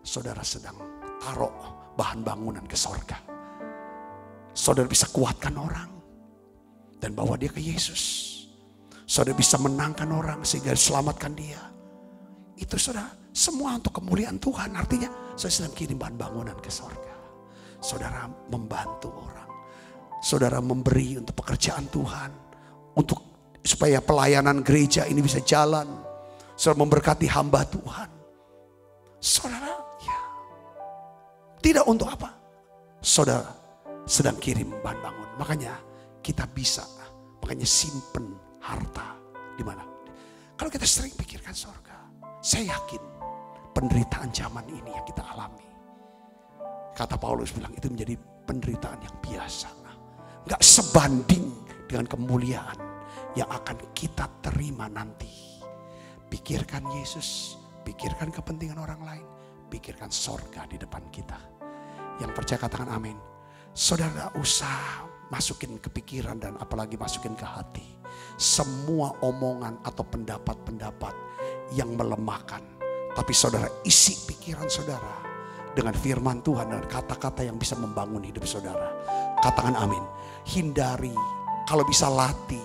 [SPEAKER 2] Saudara sedang taruh bahan bangunan ke sorga. Saudara bisa kuatkan orang dan bawa dia ke Yesus. Saudara bisa menangkan orang sehingga selamatkan dia. Itu saudara, semua untuk kemuliaan Tuhan. Artinya saudara sedang kirim bahan bangunan ke sorga. Saudara membantu orang. Saudara memberi untuk pekerjaan Tuhan. Untuk supaya pelayanan gereja ini bisa jalan. Saudara memberkati hamba Tuhan. Saudara, ya. Tidak untuk apa? Saudara sedang kirim bahan bangun. Makanya kita bisa, makanya simpen harta di mana? Kalau kita sering pikirkan surga, saya yakin penderitaan zaman ini yang kita alami, kata Paulus bilang itu menjadi penderitaan yang biasa, nggak sebanding dengan kemuliaan yang akan kita terima nanti. Pikirkan Yesus, pikirkan kepentingan orang lain, pikirkan surga di depan kita. Yang percaya katakan amin. Saudara gak usah masukin ke pikiran dan apalagi masukin ke hati semua omongan atau pendapat-pendapat yang melemahkan. Tapi saudara isi pikiran saudara dengan firman Tuhan dan kata-kata yang bisa membangun hidup saudara. Katakan amin. Hindari, kalau bisa latih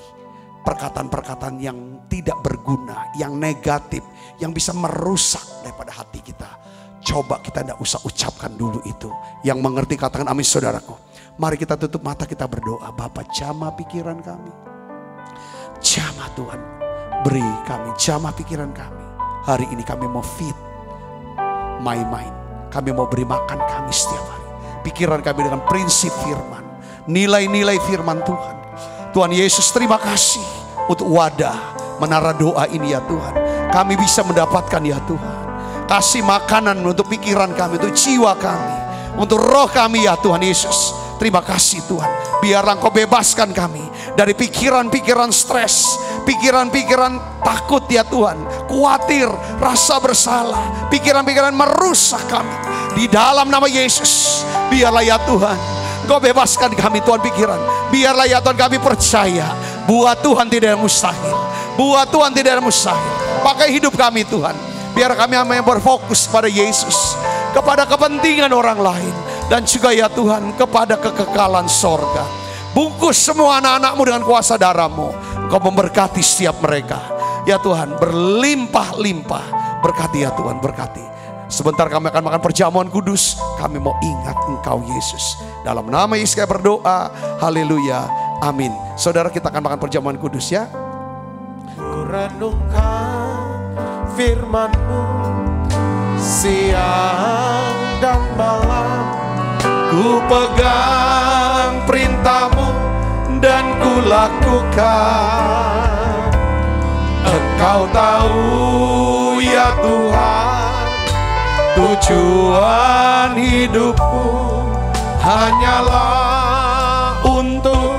[SPEAKER 2] perkataan-perkataan yang tidak berguna, yang negatif, yang bisa merusak daripada hati kita. Coba kita tidak usah ucapkan dulu itu. Yang mengerti katakan amin saudaraku. Mari kita tutup mata, kita berdoa. Bapa, jamah pikiran kami. Jamah Tuhan, beri kami, jamah pikiran kami. Hari ini kami mau feed my mind. Kami mau beri makan kami setiap hari. Pikiran kami dengan prinsip firman. Nilai-nilai firman Tuhan. Tuhan Yesus, terima kasih untuk wadah menara doa ini ya Tuhan. Kami bisa mendapatkan ya Tuhan. Kasih makanan untuk pikiran kami, untuk jiwa kami, untuk roh kami ya Tuhan Yesus. Terima kasih Tuhan. Biar Engkau bebaskan kami dari pikiran-pikiran stres, pikiran-pikiran takut ya Tuhan, khawatir, rasa bersalah, pikiran-pikiran merusak kami. Di dalam nama Yesus, biarlah ya Tuhan Engkau bebaskan kami Tuhan pikiran. Biarlah ya Tuhan kami percaya, buat Tuhan tidak ada mustahil. Buat Tuhan tidak ada mustahil. Pakai hidup kami Tuhan. Biar kami hanya berfokus pada Yesus, kepada kepentingan orang lain, dan juga ya Tuhan kepada kekekalan sorga. Bungkus semua anak-anakmu dengan kuasa darah-Mu. Engkau memberkati setiap mereka. Ya Tuhan, berlimpah-limpah. Berkati ya Tuhan, berkati. Sebentar kami akan makan perjamuan kudus. Kami mau ingat Engkau Yesus. Dalam nama Yesus kami berdoa. Haleluya. Amin. Saudara, kita akan makan perjamuan kudus ya.
[SPEAKER 3] Ku renungkan firman-Mu siang dan malam. Ku pegang perintah-Mu dan ku lakukan. Engkau tahu ya Tuhan, tujuan hidupku hanyalah untuk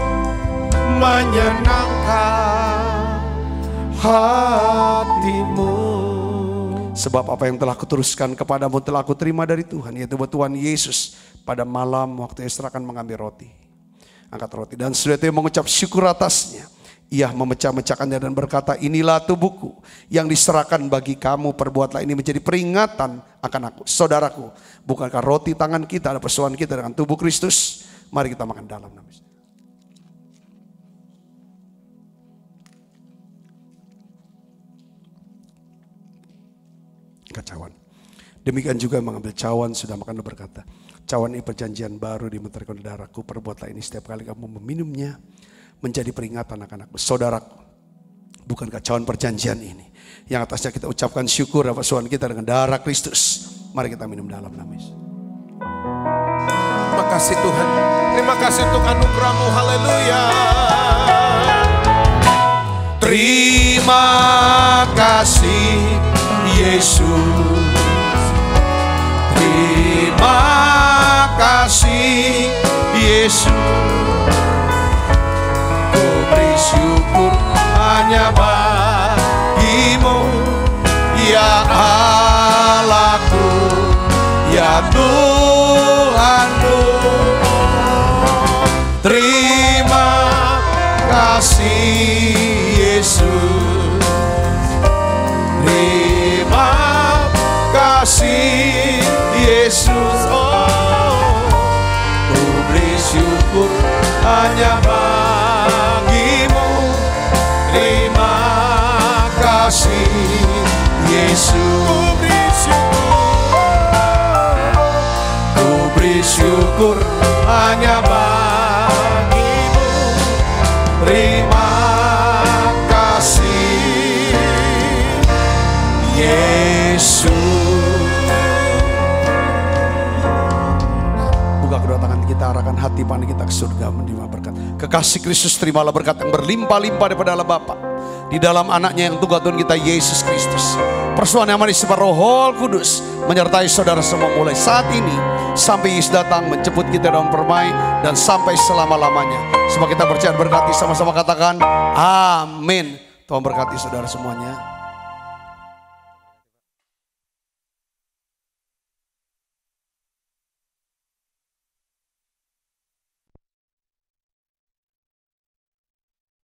[SPEAKER 3] menyenangkan hati-Mu.
[SPEAKER 2] Sebab apa yang telah kuteruskan kepadamu telah aku terima dari Tuhan, yaitu bahwa Tuhan Yesus pada malam waktu Yesus akan mengambil roti, angkat roti, dan setelah itu mengucap syukur atasnya, ia memecah-mecahkannya dan berkata, inilah tubuhku yang diserahkan bagi kamu, perbuatlah ini menjadi peringatan akan aku. Saudaraku, bukankah roti tangan kita adalah persoalan kita dengan tubuh Kristus? Mari kita makan dalam nama Yesus. Cawan. Demikian juga mengambil cawan, sudah makan dan berkata, cawan ini perjanjian baru dimeteraikan darahku, perbuatlah ini setiap kali kamu meminumnya menjadi peringatan akan aku. Saudaraku, bukankah cawan perjanjian ini yang atasnya kita ucapkan syukur atas Tuhan kita dengan darah Kristus? Mari kita minum dalam nama Yesus.
[SPEAKER 3] Terima kasih Tuhan. Terima kasih untuk anugerah-Mu. Haleluya. Terima kasih Yesus, terima kasih Yesus. Ku beri syukur hanya bagi-Mu, ya Allahku, ya Tuhanku. Terima kasih Yesus, terima kasih Yesus. Oh, ku beri syukur hanya bagi-Mu. Terima kasih Yesus. Ku beri syukur hanya bagi-Mu. Terima kasih Yesus.
[SPEAKER 2] Buka kedua tangan kita, arahkan hati pandang kita ke surga menerima berkat. Kekasih Kristus, terimalah berkat yang berlimpah-limpah daripada Allah Bapa di dalam anaknya yang tunggal Tuhan kita Yesus Kristus. Persekutuan yang manis Roh Kudus menyertai saudara semua mulai saat ini sampai Yesus datang menjemput kita dalam permai dan sampai selama-lamanya. Semua kita percaya berkati, sama-sama katakan amin. Tuhan berkati saudara semuanya.